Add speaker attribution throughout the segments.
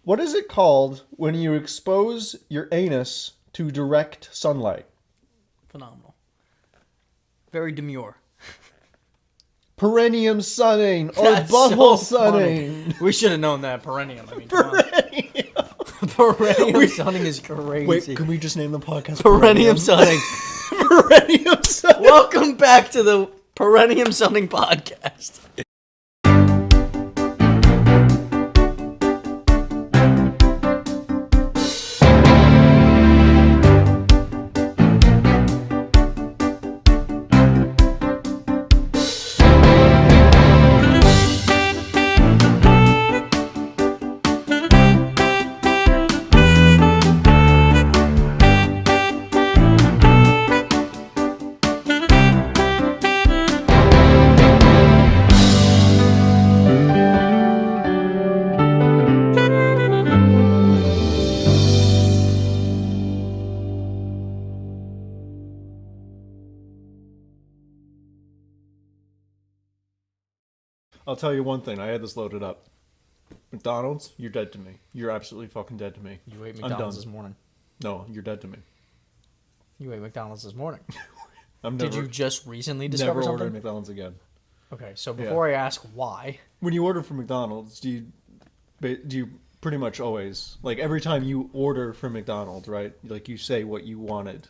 Speaker 1: What is it called when you expose your anus to direct sunlight?
Speaker 2: Phenomenal. Very demure.
Speaker 1: Perineum sunning or
Speaker 2: That's
Speaker 1: butthole
Speaker 2: so funny.
Speaker 1: sunning.
Speaker 2: We should have known that. Perineum. I mean,
Speaker 1: Perineum.
Speaker 2: Perineum sunning is crazy.
Speaker 1: Wait, can we just name the podcast
Speaker 2: Perineum sunning.
Speaker 1: Perineum sunning.
Speaker 2: Welcome back to the Perineum sunning podcast.
Speaker 1: I'll tell you one thing. I had this loaded up. McDonald's, you're dead to me. You're absolutely fucking dead to me.
Speaker 2: You ate
Speaker 1: I'm
Speaker 2: McDonald's
Speaker 1: done.
Speaker 2: this morning.
Speaker 1: No, you're dead to me.
Speaker 2: You ate McDonald's this morning.
Speaker 1: Did
Speaker 2: Did you just recently discover
Speaker 1: never
Speaker 2: something?
Speaker 1: order McDonald's again?
Speaker 2: Okay, so before I ask why,
Speaker 1: When you order from McDonald's, do you pretty much always, like every time you order from McDonald's, right? Like you say what you wanted.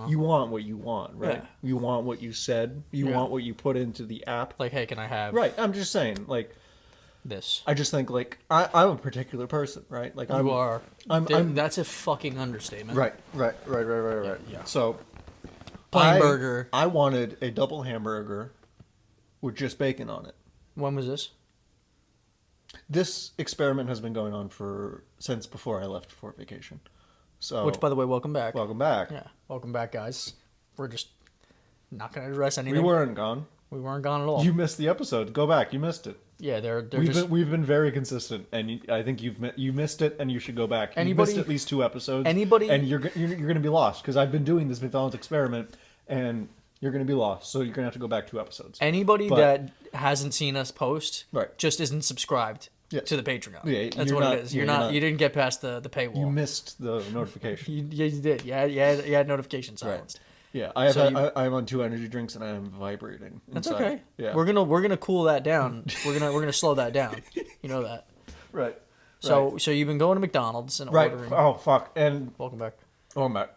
Speaker 1: You want what you want, right?
Speaker 2: Yeah.
Speaker 1: You want what you said. You want what you put into the app.
Speaker 2: like, hey, can I have
Speaker 1: Right. I'm just saying, like,
Speaker 2: this?
Speaker 1: I just think, like, I'm a particular person, right? Like,
Speaker 2: You are.
Speaker 1: I'm
Speaker 2: That's a fucking understatement.
Speaker 1: right.
Speaker 2: Yeah.
Speaker 1: So,
Speaker 2: Plain burger.
Speaker 1: I wanted a double hamburger with just bacon on it.
Speaker 2: When was this?
Speaker 1: This experiment has been going on since before I left for vacation. So,
Speaker 2: Which, by the way, welcome back.
Speaker 1: welcome back.
Speaker 2: Yeah, welcome back, guys. We're just not going to address anything.
Speaker 1: We weren't gone.
Speaker 2: We weren't gone at all.
Speaker 1: You missed the episode. Go back. You missed it.
Speaker 2: Yeah, they're
Speaker 1: We've
Speaker 2: just...
Speaker 1: been very consistent, and I think you missed it, and you should go back. You missed at least 2 episodes. And you're going to be lost because I've been doing this McDonald's experiment, and you're going to be lost. So you're going to have to go back 2 episodes.
Speaker 2: Anybody that hasn't seen us post,
Speaker 1: Right.
Speaker 2: just isn't subscribed to the Patreon.
Speaker 1: Yeah,
Speaker 2: that's what it is. You didn't get past the paywall.
Speaker 1: You missed the notification.
Speaker 2: you did. You had notifications silenced.
Speaker 1: Yeah, I'm on 2 energy drinks and I am vibrating.
Speaker 2: That's
Speaker 1: inside.
Speaker 2: okay.
Speaker 1: Yeah,
Speaker 2: we're gonna cool that down. We're gonna slow that down. You know that.
Speaker 1: right.
Speaker 2: So you've been going to McDonald's and ordering.
Speaker 1: Oh fuck! And
Speaker 2: Welcome back.
Speaker 1: oh my.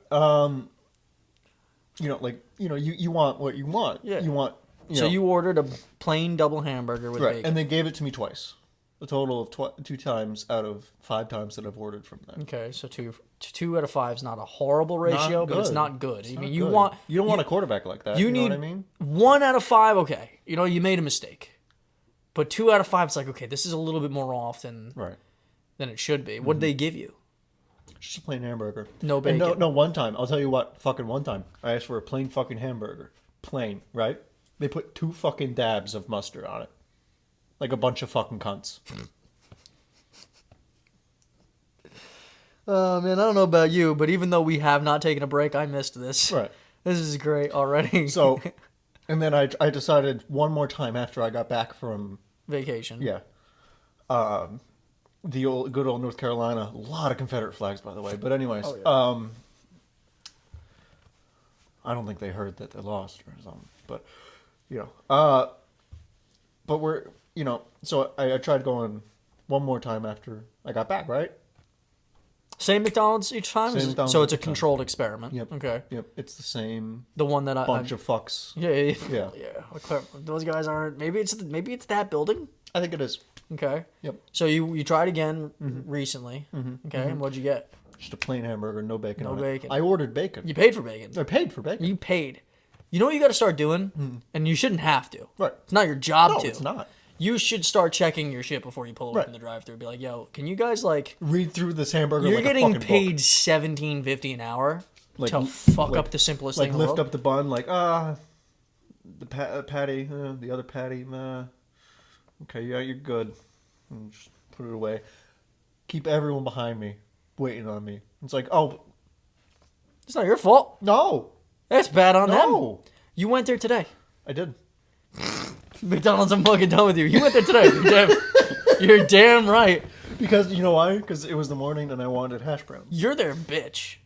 Speaker 1: You want what you want.
Speaker 2: Yeah.
Speaker 1: You want.
Speaker 2: You ordered a plain double hamburger with bacon.
Speaker 1: And they gave it to me twice. A total of 2 times out of 5 times that I've ordered from them.
Speaker 2: Okay, so two out of 5 is not a horrible ratio, but it's not good. You don't
Speaker 1: want a quarterback like that.
Speaker 2: You
Speaker 1: know
Speaker 2: need
Speaker 1: what I mean?
Speaker 2: 1 out of 5. Okay, you made a mistake, but 2 out of 5 is like, okay, this is a little bit more off than it should be. What did they give you?
Speaker 1: Just a plain hamburger.
Speaker 2: No bacon.
Speaker 1: And no. One time, I'll tell you what. Fucking one time, I asked for a plain fucking hamburger. Plain, right? They put 2 fucking dabs of mustard on it. Like a bunch of fucking cunts.
Speaker 2: Oh, man, I don't know about you, but even though we have not taken a break, I missed this.
Speaker 1: Right.
Speaker 2: This is great already.
Speaker 1: So, and then I decided one more time after I got back from...
Speaker 2: Vacation.
Speaker 1: Yeah. The good old North Carolina. A lot of Confederate flags, by the way. But anyways, I don't think they heard that they lost or something. But, but we're... so I tried going one more time after I got back, right?
Speaker 2: Same McDonald's each time?
Speaker 1: Same McDonald's
Speaker 2: so it's a
Speaker 1: each time.
Speaker 2: Controlled experiment.
Speaker 1: Yep.
Speaker 2: Okay.
Speaker 1: Yep. It's the same
Speaker 2: The one that
Speaker 1: bunch of fucks.
Speaker 2: Yeah. Those guys aren't... Maybe it's that building?
Speaker 1: I think it is.
Speaker 2: Okay.
Speaker 1: Yep.
Speaker 2: So you tried again recently. Okay. And what'd you get?
Speaker 1: Just a plain hamburger, no bacon on
Speaker 2: bacon.
Speaker 1: it. I ordered bacon.
Speaker 2: You paid for bacon.
Speaker 1: I paid for bacon.
Speaker 2: You paid. You know what you got to start doing? And you shouldn't have to.
Speaker 1: Right.
Speaker 2: It's not your job to.
Speaker 1: No, it's not.
Speaker 2: You should start checking your shit before you pull away from the drive-thru. Be like, yo, can you guys
Speaker 1: read through this hamburger?
Speaker 2: You're
Speaker 1: like
Speaker 2: getting
Speaker 1: a fucking
Speaker 2: paid
Speaker 1: book.
Speaker 2: $17.50 an hour to fuck up the simplest thing in the
Speaker 1: lift
Speaker 2: world.
Speaker 1: up the bun, the patty, the other patty. Okay, yeah, you're good. And just put it away. Keep everyone behind me waiting on me. It's like, oh,
Speaker 2: It's not your fault.
Speaker 1: no,
Speaker 2: That's bad on them.
Speaker 1: no.
Speaker 2: You went there today.
Speaker 1: I did.
Speaker 2: McDonald's, I'm fucking done with you. You went there today. You're damn right.
Speaker 1: Because you know why? Because it was the morning and I wanted hash browns.
Speaker 2: You're their bitch.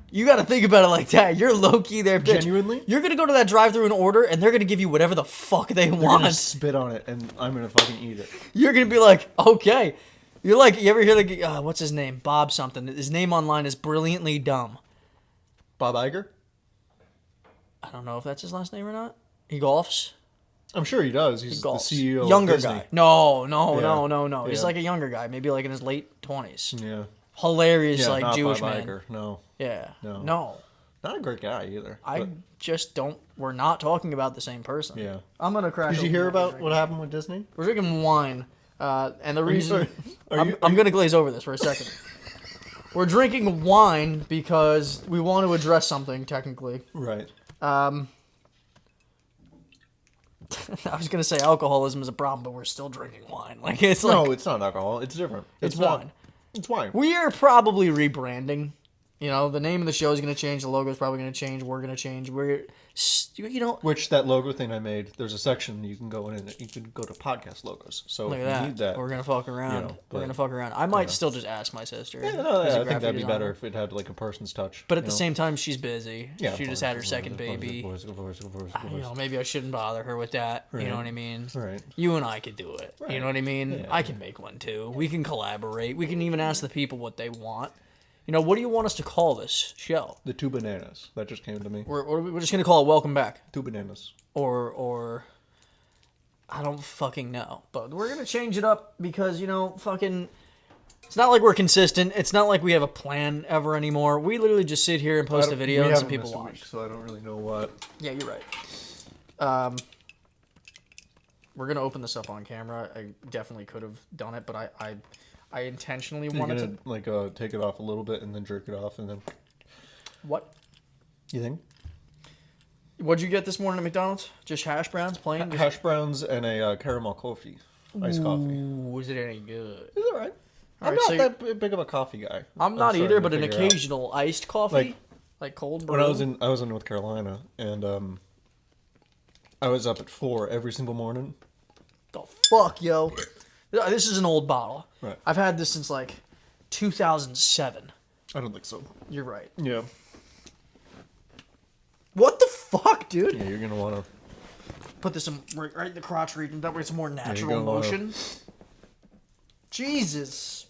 Speaker 2: You got to think about it like that. You're low-key their bitch.
Speaker 1: Genuinely?
Speaker 2: You're going to go to that drive-thru and order, and they're going to give you whatever the fuck they
Speaker 1: They're
Speaker 2: want.
Speaker 1: gonna spit on it, and I'm gonna fucking eat it.
Speaker 2: You're going to be like, okay. You're like, you ever hear like, what's his name? Bob something. His name online is Brilliantly Dumb.
Speaker 1: Bob Iger?
Speaker 2: I don't know if that's his last name or not. He golfs.
Speaker 1: I'm sure he does. He's the CEO
Speaker 2: Younger
Speaker 1: of Disney.
Speaker 2: guy. No.
Speaker 1: Yeah.
Speaker 2: He's like a younger guy, maybe like in his late 20s.
Speaker 1: Yeah.
Speaker 2: Hilarious,
Speaker 1: Yeah,
Speaker 2: like
Speaker 1: not
Speaker 2: Jewish
Speaker 1: Bob
Speaker 2: man.
Speaker 1: Iger. No.
Speaker 2: Yeah.
Speaker 1: No. Not a great guy either.
Speaker 2: I just don't. We're not talking about the same person.
Speaker 1: Yeah.
Speaker 2: I'm gonna crack.
Speaker 1: Did you hear about what happened with Disney?
Speaker 2: We're drinking wine, and the reason
Speaker 1: I'm
Speaker 2: gonna glaze over this for a second. We're drinking wine because we want to address something technically.
Speaker 1: Right.
Speaker 2: I was gonna say alcoholism is a problem, but we're still drinking wine. Like it's
Speaker 1: no, it's not alcohol. It's different.
Speaker 2: It's wine.
Speaker 1: It's wine.
Speaker 2: We are probably rebranding. You know, the name of the show is going to change. The logo is probably going to change. We're going to change.
Speaker 1: Which that logo thing I made, there's a section you can go in and you can go to podcast logos. So
Speaker 2: look
Speaker 1: if
Speaker 2: at
Speaker 1: you need that.
Speaker 2: We're going to fuck around.
Speaker 1: You know,
Speaker 2: We're going to fuck around. I might still just ask my sister.
Speaker 1: I think that'd be better if it had like a person's touch.
Speaker 2: But at the same time, she's busy.
Speaker 1: Yeah,
Speaker 2: she just had her second baby. You know, maybe I shouldn't bother her with that. Right. You know what I mean?
Speaker 1: Right.
Speaker 2: You and I could do it.
Speaker 1: Right.
Speaker 2: You know what I mean?
Speaker 1: Yeah.
Speaker 2: I can make one too. We can collaborate. We can even ask the people what they want. You know, what do you want us to call this show?
Speaker 1: The Two Bananas. That just came to me.
Speaker 2: We're just going to call it Welcome Back.
Speaker 1: Two Bananas.
Speaker 2: Or I don't fucking know. But we're going to change it up because, you know, fucking... It's not like we're consistent. It's not like we have a plan ever anymore. We literally just sit here and post a video and some people watch.
Speaker 1: So I don't really know what.
Speaker 2: Yeah, you're right. We're going to open this up on camera. I definitely could have done it, but I intentionally wanted to...
Speaker 1: like take it off a little bit and then jerk it off and then...
Speaker 2: What?
Speaker 1: You think?
Speaker 2: What'd you get this morning at McDonald's? Just hash browns, plain?
Speaker 1: Hash browns and a caramel coffee. Iced coffee.
Speaker 2: Was it any good?
Speaker 1: It's alright. I'm
Speaker 2: Alright,
Speaker 1: not that big of a coffee guy.
Speaker 2: I'm not either, but an occasional iced coffee? Like cold brew?
Speaker 1: When I was in North Carolina, and I was up at 4 every single morning.
Speaker 2: The fuck, yo? This is an old bottle.
Speaker 1: Right.
Speaker 2: I've had this since like 2007.
Speaker 1: I don't think so.
Speaker 2: You're right.
Speaker 1: Yeah.
Speaker 2: What the fuck, dude?
Speaker 1: Yeah, you're gonna wanna
Speaker 2: put this right in the crotch region. That way it's more natural
Speaker 1: gonna
Speaker 2: motion. Jesus.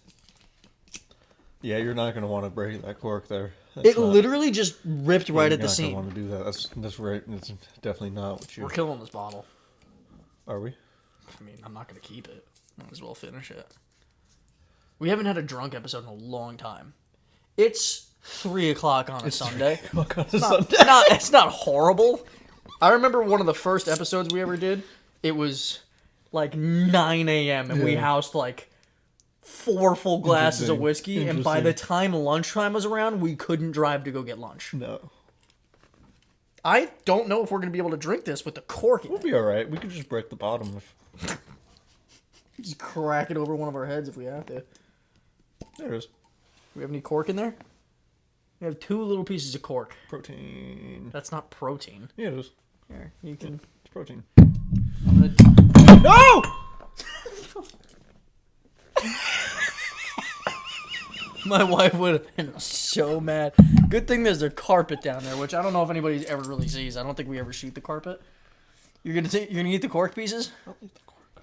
Speaker 1: Yeah, you're not gonna want to break that cork there.
Speaker 2: Literally just ripped right at the seam.
Speaker 1: You're not gonna want to do that. That's right. It's definitely not what you.
Speaker 2: We're killing this bottle.
Speaker 1: Are we?
Speaker 2: I mean, I'm not gonna keep it. Might as well finish it. We haven't had a drunk episode in a long time. It's 3 o'clock on a Sunday. It's not horrible. I remember one of the first episodes we ever did. It was like 9 a.m. and we housed like 4 full glasses of whiskey. And by the time lunchtime was around, we couldn't drive to go get lunch.
Speaker 1: No.
Speaker 2: I don't know if we're going to be able to drink this with the cork in it.
Speaker 1: We'll be alright. We could just break the bottom.
Speaker 2: Just crack it over one of our heads if we have to.
Speaker 1: There it is.
Speaker 2: Do we have any cork in there? We have 2 little pieces of cork.
Speaker 1: Protein.
Speaker 2: That's not protein.
Speaker 1: Yeah, it is.
Speaker 2: Here, you can...
Speaker 1: It's protein.
Speaker 2: No! My wife would have been so mad. Good thing there's a carpet down there, which I don't know if anybody ever really sees. I don't think we ever shoot the carpet. You're gonna eat the cork pieces?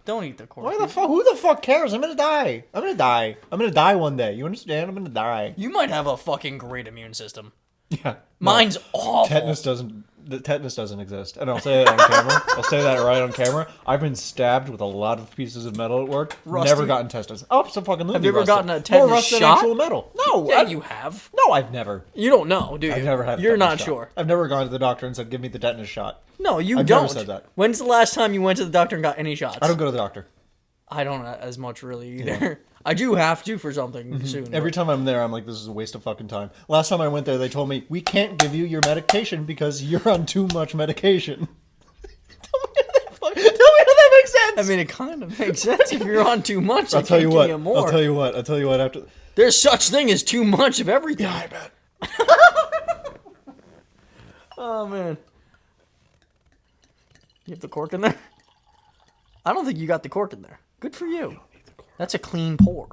Speaker 2: Don't eat the cork.
Speaker 1: Why the fuck? Who the fuck cares? I'm gonna die. I'm gonna die one day. You understand? I'm gonna die.
Speaker 2: You might have a fucking great immune system.
Speaker 1: Yeah.
Speaker 2: Mine's awful.
Speaker 1: Tetanus doesn't exist. And I'll say that on camera. I'll say that right on camera. I've been stabbed with a lot of pieces of metal at work.
Speaker 2: Rusty?
Speaker 1: Never gotten tetanus. Oh, so fucking
Speaker 2: Have you ever gotten a tetanus
Speaker 1: More rust than
Speaker 2: shot?
Speaker 1: actual metal. No.
Speaker 2: Yeah, you have.
Speaker 1: No, I've never.
Speaker 2: You don't know, do you?
Speaker 1: I've never had a
Speaker 2: You're
Speaker 1: tetanus
Speaker 2: not
Speaker 1: shot.
Speaker 2: sure.
Speaker 1: I've never gone to the doctor and said, give me the tetanus shot.
Speaker 2: No, you
Speaker 1: I've
Speaker 2: don't.
Speaker 1: never said that.
Speaker 2: When's the last time you went to the doctor and got any shots?
Speaker 1: I don't go to the doctor.
Speaker 2: I don't as much really either. Yeah. I do have to for something soon.
Speaker 1: Every time I'm there, I'm like, this is a waste of fucking time. Last time I went there, they told me, we can't give you your medication because you're on too much medication. Tell me how that makes sense.
Speaker 2: I mean, it kind of makes sense if you're on too much.
Speaker 1: I'll tell you what.
Speaker 2: More.
Speaker 1: I'll tell you what. After
Speaker 2: there's such thing as too much of everything.
Speaker 1: Yeah, I bet.
Speaker 2: Oh man, you have the cork in there? I don't think you got the cork in there. Good for you. That's a clean pour.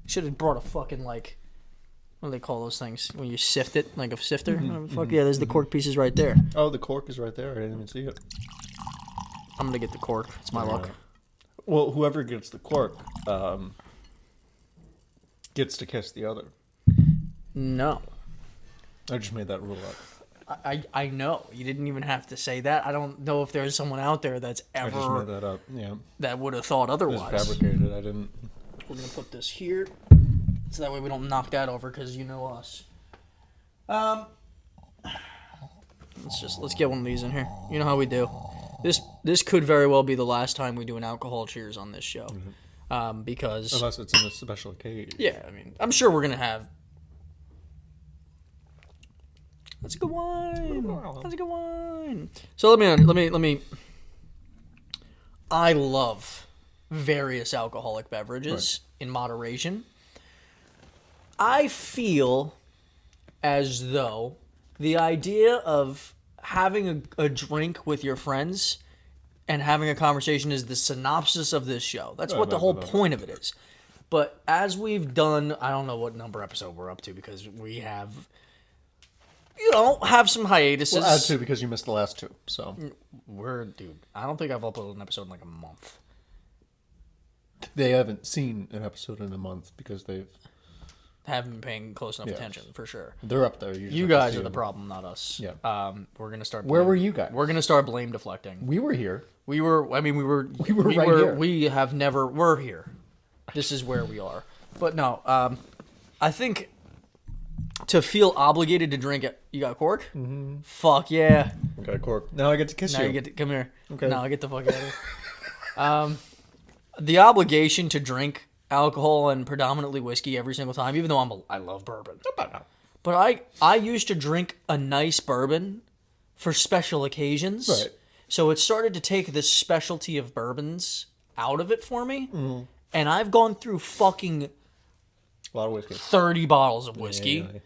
Speaker 2: Should have brought a fucking, like, what do they call those things? When you sift it, like a sifter? Fuck yeah, there's the cork pieces right there.
Speaker 1: Oh, the cork is right there. I didn't even see it.
Speaker 2: I'm going to get the cork. It's my luck.
Speaker 1: Well, whoever gets the cork gets to kiss the other.
Speaker 2: No.
Speaker 1: I just made that rule up.
Speaker 2: I know. You didn't even have to say that. I don't know if there's someone out there that's ever...
Speaker 1: I just made that up, yeah.
Speaker 2: That would have thought otherwise.
Speaker 1: It was fabricated. I didn't...
Speaker 2: We're going to put this here. So that way we don't knock that over, because you know us. Let's get one of these in here. You know how we do. This could very well be the last time we do an alcohol cheers on this show. Because...
Speaker 1: Unless it's in a special occasion.
Speaker 2: Yeah, I mean, I'm sure we're going to have... That's a good wine. That's a good wine. So let me. I love various alcoholic beverages in moderation. I feel as though the idea of having a drink with your friends and having a conversation is the synopsis of this show. That's what the whole point of it is. But as we've done, I don't know what number episode we're up to, because we have... have some hiatuses.
Speaker 1: Well, add 2 because you missed the last 2, so.
Speaker 2: Dude, I don't think I've uploaded an episode in like a month.
Speaker 1: They haven't seen an episode in a month because they
Speaker 2: haven't been paying close enough attention, for sure.
Speaker 1: They're up there.
Speaker 2: You guys are the problem, not us.
Speaker 1: Yeah.
Speaker 2: We're going to start...
Speaker 1: Where were you guys?
Speaker 2: We're going to start blame deflecting.
Speaker 1: We were here.
Speaker 2: We were right here. We have never... We're here. This is where we are. But no, I think... To feel obligated to drink it. You got cork? Mm-hmm. Fuck yeah.
Speaker 1: I got cork. Now I get to kiss you.
Speaker 2: Now you get to... Come here.
Speaker 1: Okay.
Speaker 2: Now I get the fuck out of here. The obligation to drink alcohol and predominantly whiskey every single time, even though I love bourbon. But I used to drink a nice bourbon for special occasions.
Speaker 1: Right.
Speaker 2: So it started to take this specialty of bourbons out of it for me. Mm-hmm. And I've gone through fucking...
Speaker 1: A lot of whiskey.
Speaker 2: 30 bottles of whiskey.
Speaker 1: Yeah.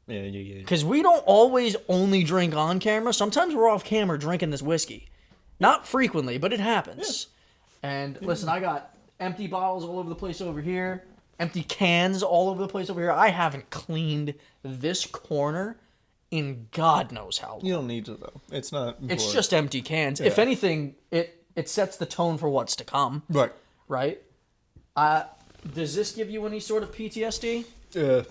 Speaker 2: Because we don't always only drink on camera. Sometimes we're off camera drinking this whiskey. Not frequently, but it happens. Yeah. And listen, I got empty bottles all over the place over here. Empty cans all over the place over here. I haven't cleaned this corner in God knows how long.
Speaker 1: You don't need to, though. It's not important.
Speaker 2: It's just empty cans. Yeah. If anything, it sets the tone for what's to come. Right? Does this give you any sort of PTSD?
Speaker 1: Yeah.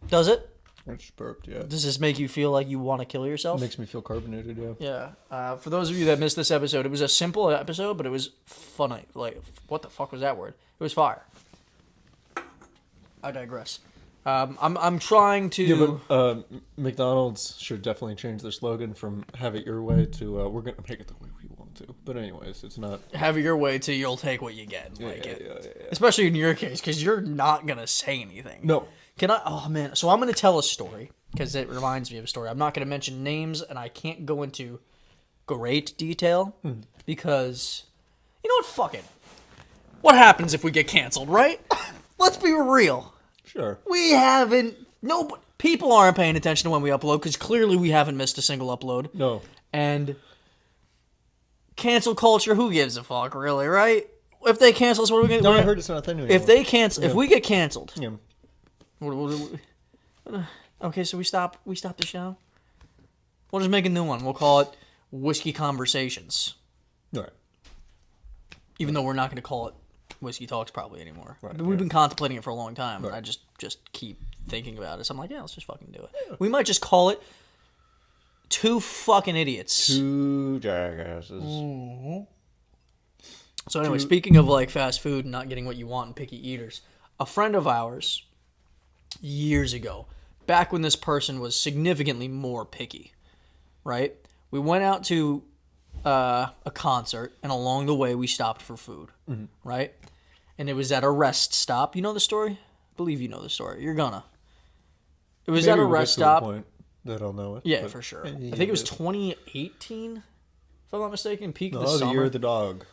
Speaker 2: Does it?
Speaker 1: I just burped, yeah.
Speaker 2: Does this make you feel like you want to kill yourself?
Speaker 1: It makes me feel carbonated, yeah.
Speaker 2: Yeah. For those of you that missed this episode, it was a simple episode, but it was funny. Like, what the fuck was that word? It was fire. I digress. I'm trying to...
Speaker 1: Yeah, but McDonald's should definitely change their slogan from "Have it your way" to "We're gonna make it the way we want to." But anyways, it's not...
Speaker 2: Have it your way to you'll take what you get.
Speaker 1: Yeah.
Speaker 2: Especially in your case, because you're not gonna say anything.
Speaker 1: No.
Speaker 2: Can I... Oh, man. So I'm gonna tell a story, because it reminds me of a story. I'm not gonna mention names, and I can't go into great detail, because... You know what? Fuck it. What happens if we get canceled, right? Let's be real.
Speaker 1: Sure.
Speaker 2: We haven't... No, people aren't paying attention to when we upload, because clearly we haven't missed a single upload.
Speaker 1: No.
Speaker 2: And cancel culture, who gives a fuck, really, right? If they cancel us, what are we going to do?
Speaker 1: No, I heard it's not a thing anymore.
Speaker 2: If they cancel... If we get canceled...
Speaker 1: Yeah.
Speaker 2: Okay, so we stop the show? We'll just make a new one. We'll call it Whiskey Conversations.
Speaker 1: All right.
Speaker 2: Even though we're not going to call it Whiskey Talks probably anymore.
Speaker 1: Right,
Speaker 2: but we've been contemplating it for a long time.
Speaker 1: Right.
Speaker 2: I just keep thinking about it. So I'm like, yeah, let's just fucking do it. Yeah. We might just call it Two Fucking Idiots.
Speaker 1: Two jackasses.
Speaker 2: Mm-hmm. So anyway, speaking of like fast food and not getting what you want and picky eaters, a friend of ours years ago, back when this person was significantly more picky, right? We went out to a concert, and along the way we stopped for food, right? And it was at a rest stop. You know the story? I believe you know the story. You're gonna. It was at a rest stop.
Speaker 1: Point that I'll know it.
Speaker 2: Yeah, for sure. I think it was 2018, if I'm not mistaken. Peak of the summer.
Speaker 1: The year of the dog.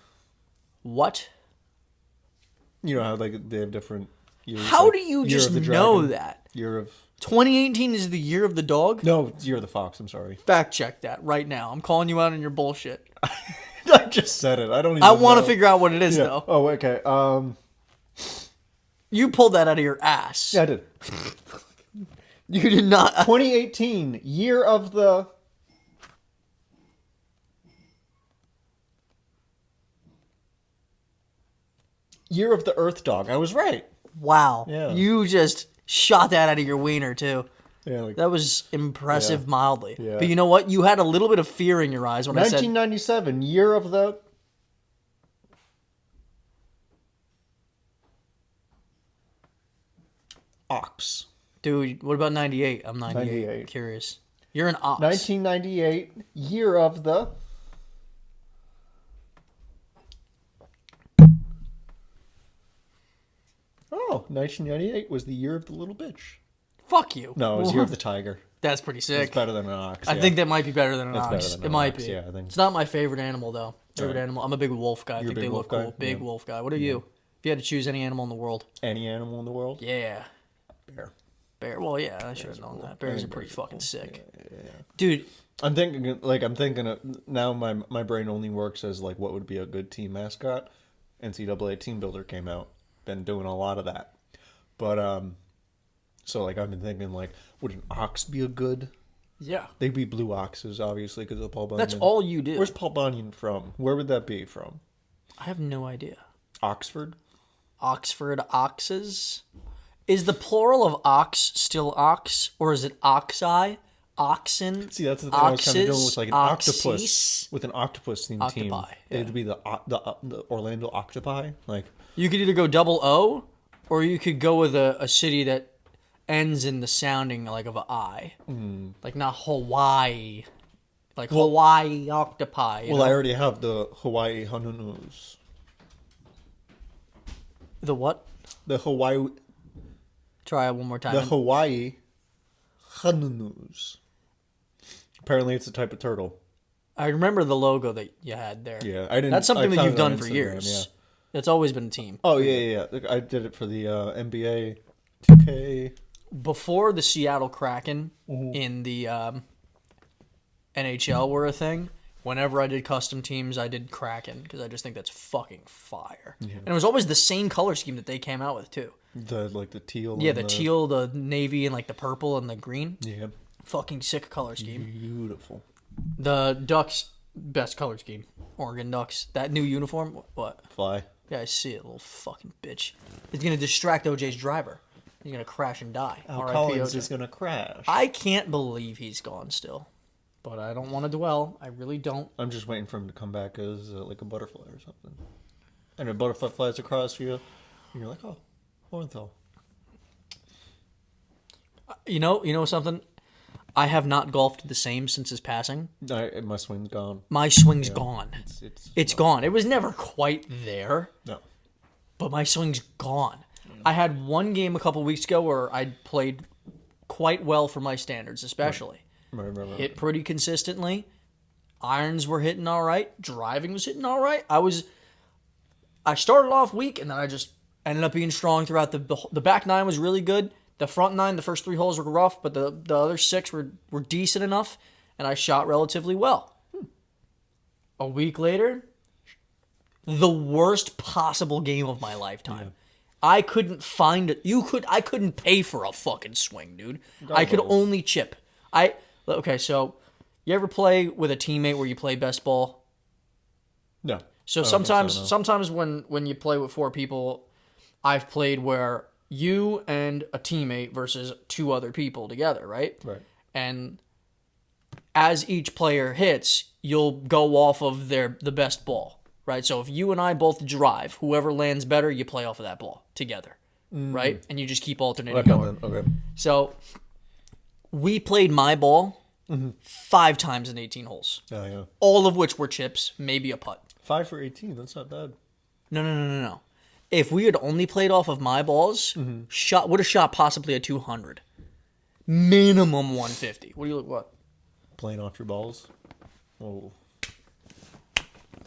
Speaker 2: What?
Speaker 1: You know how like they have different years.
Speaker 2: How
Speaker 1: like,
Speaker 2: do you just know that?
Speaker 1: Year of
Speaker 2: 2018 is the year of the dog?
Speaker 1: No, it's year of the fox. I'm sorry.
Speaker 2: Fact check that right now. I'm calling you out on your bullshit.
Speaker 1: I just said it. I don't even
Speaker 2: I want
Speaker 1: know.
Speaker 2: to figure out what it is, though.
Speaker 1: Oh, okay.
Speaker 2: You pulled that out of your ass.
Speaker 1: Yeah, I did.
Speaker 2: You did not.
Speaker 1: 2018, year of the... Year of the Earth Dog. I was right.
Speaker 2: Wow.
Speaker 1: Yeah.
Speaker 2: You just shot that out of your wiener, too.
Speaker 1: Yeah, like
Speaker 2: That was impressive mildly.
Speaker 1: Yeah.
Speaker 2: But you know what? You had a little bit of fear in your eyes when I said...
Speaker 1: 1997, year of the... Ox.
Speaker 2: Dude, what about 98? I'm 98.
Speaker 1: 98.
Speaker 2: Curious. You're an ox.
Speaker 1: 1998, year of the... Oh, 1998 was the year of the little bitch.
Speaker 2: Fuck you.
Speaker 1: No, it was year of the tiger.
Speaker 2: That's pretty sick.
Speaker 1: It's better than an ox.
Speaker 2: I think that might be better than an
Speaker 1: That's
Speaker 2: ox.
Speaker 1: better than
Speaker 2: It
Speaker 1: an
Speaker 2: might
Speaker 1: ox,
Speaker 2: be.
Speaker 1: yeah, I think.
Speaker 2: It's not my favorite animal, though. Favorite
Speaker 1: Right.
Speaker 2: animal. I'm a big wolf guy. I
Speaker 1: You're a
Speaker 2: think they
Speaker 1: big
Speaker 2: look
Speaker 1: wolf
Speaker 2: cool.
Speaker 1: guy?
Speaker 2: Big
Speaker 1: Yeah.
Speaker 2: wolf guy. What are you? If you had to choose any animal in the world.
Speaker 1: Any animal in the world?
Speaker 2: Yeah.
Speaker 1: Bear.
Speaker 2: Bear. Well, yeah, I should have known that. Bears are
Speaker 1: think
Speaker 2: pretty
Speaker 1: bears are
Speaker 2: fucking sick.
Speaker 1: Yeah.
Speaker 2: Dude,
Speaker 1: I'm thinking of, now my brain only works as like what would be a good team mascot. NCAA Team Builder came out. Been doing a lot of that. But so like I've been thinking like would an ox be a good?
Speaker 2: yeah.
Speaker 1: They'd be blue oxes obviously because of Paul Bunyan.
Speaker 2: That's all you do.
Speaker 1: Where's Paul Bunyan from? Where would that be from?
Speaker 2: I have no idea.
Speaker 1: Oxford?
Speaker 2: Oxford oxes? Is the plural of ox still ox? Or is it oxi? Oxen?
Speaker 1: See, that's the thing I was kind of doing
Speaker 2: oxes,
Speaker 1: with like an
Speaker 2: oxes?
Speaker 1: octopus. With an octopus themed team.
Speaker 2: Octopi, yeah.
Speaker 1: It'd be the Orlando Octopi. Like,
Speaker 2: You could either go double O, or you could go with a city that ends in the sounding like of an I. Like not Hawaii. Like Hawaii octopi. you
Speaker 1: well,
Speaker 2: know?
Speaker 1: I already have the Hawaii Honolulu's.
Speaker 2: The what?
Speaker 1: The Hawaii
Speaker 2: Try it one more time.
Speaker 1: The Hawaii Honolulu's. Apparently, it's a type of turtle.
Speaker 2: I remember the logo that you had there.
Speaker 1: Yeah, I didn't.
Speaker 2: That's something
Speaker 1: I
Speaker 2: that
Speaker 1: found
Speaker 2: you've
Speaker 1: it on
Speaker 2: done for
Speaker 1: Instagram,
Speaker 2: years.
Speaker 1: Yeah.
Speaker 2: It's always been a team.
Speaker 1: Oh yeah. I did it for the NBA 2K.
Speaker 2: Before the Seattle Kraken
Speaker 1: Mm-hmm.
Speaker 2: in the NHL were a thing, whenever I did custom teams, I did Kraken because I just think that's fucking fire. And it was always the same color scheme that they came out with too.
Speaker 1: The teal.
Speaker 2: Yeah,
Speaker 1: and
Speaker 2: the teal, the navy, and like the purple and the green.
Speaker 1: Yeah,
Speaker 2: Fucking sick color scheme.
Speaker 1: beautiful.
Speaker 2: The Ducks, best color scheme. Oregon Ducks. That new uniform, what?
Speaker 1: Fly.
Speaker 2: Yeah, I see it, little fucking bitch. It's gonna distract OJ's driver. He's gonna crash and die.
Speaker 1: Al
Speaker 2: R.I.P.
Speaker 1: Collins
Speaker 2: OJ.
Speaker 1: is gonna crash.
Speaker 2: I can't believe he's gone still. But I don't want to dwell. I really don't.
Speaker 1: I'm just waiting for him to come back as like a butterfly or something. And a butterfly flies across you, and you're like, oh, Hornthal.
Speaker 2: You know something? I have not golfed the same since his passing.
Speaker 1: My swing's gone.
Speaker 2: My swing's gone.
Speaker 1: It's
Speaker 2: Gone. It was never quite there,
Speaker 1: no.
Speaker 2: but my swing's gone. I had one game a couple weeks ago where I played quite well for my standards, especially.
Speaker 1: Right.
Speaker 2: Hit pretty consistently. Irons were hitting all right. Driving was hitting all right. I started off weak, and then I just ended up being strong throughout the back nine was really good. The front nine, the first 3 holes were rough, but the other 6 were decent enough, and I shot relatively well. A week later, the worst possible game of my lifetime. I couldn't find it. I couldn't pay for a fucking swing, dude. I could only chip. Okay, so you ever play with a teammate where you play best ball?
Speaker 1: No.
Speaker 2: So
Speaker 1: I don't think no.
Speaker 2: sometimes when you play with 4 people, I've played where you and a teammate versus 2 other people together, right?
Speaker 1: Right.
Speaker 2: And as each player hits, you'll go off of the best ball, right? So if you and I both drive, whoever lands better, you play off of that ball together, right? And you just keep alternating going.
Speaker 1: Okay.
Speaker 2: So we played my ball 5 times in 18 holes,
Speaker 1: Oh yeah.
Speaker 2: all of which were chips, maybe a putt.
Speaker 1: 5 for 18. That's not bad.
Speaker 2: No. If we had only played off of my balls, would have shot possibly a 200. Minimum 150. What do you look what?
Speaker 1: Playing off your balls. Oh.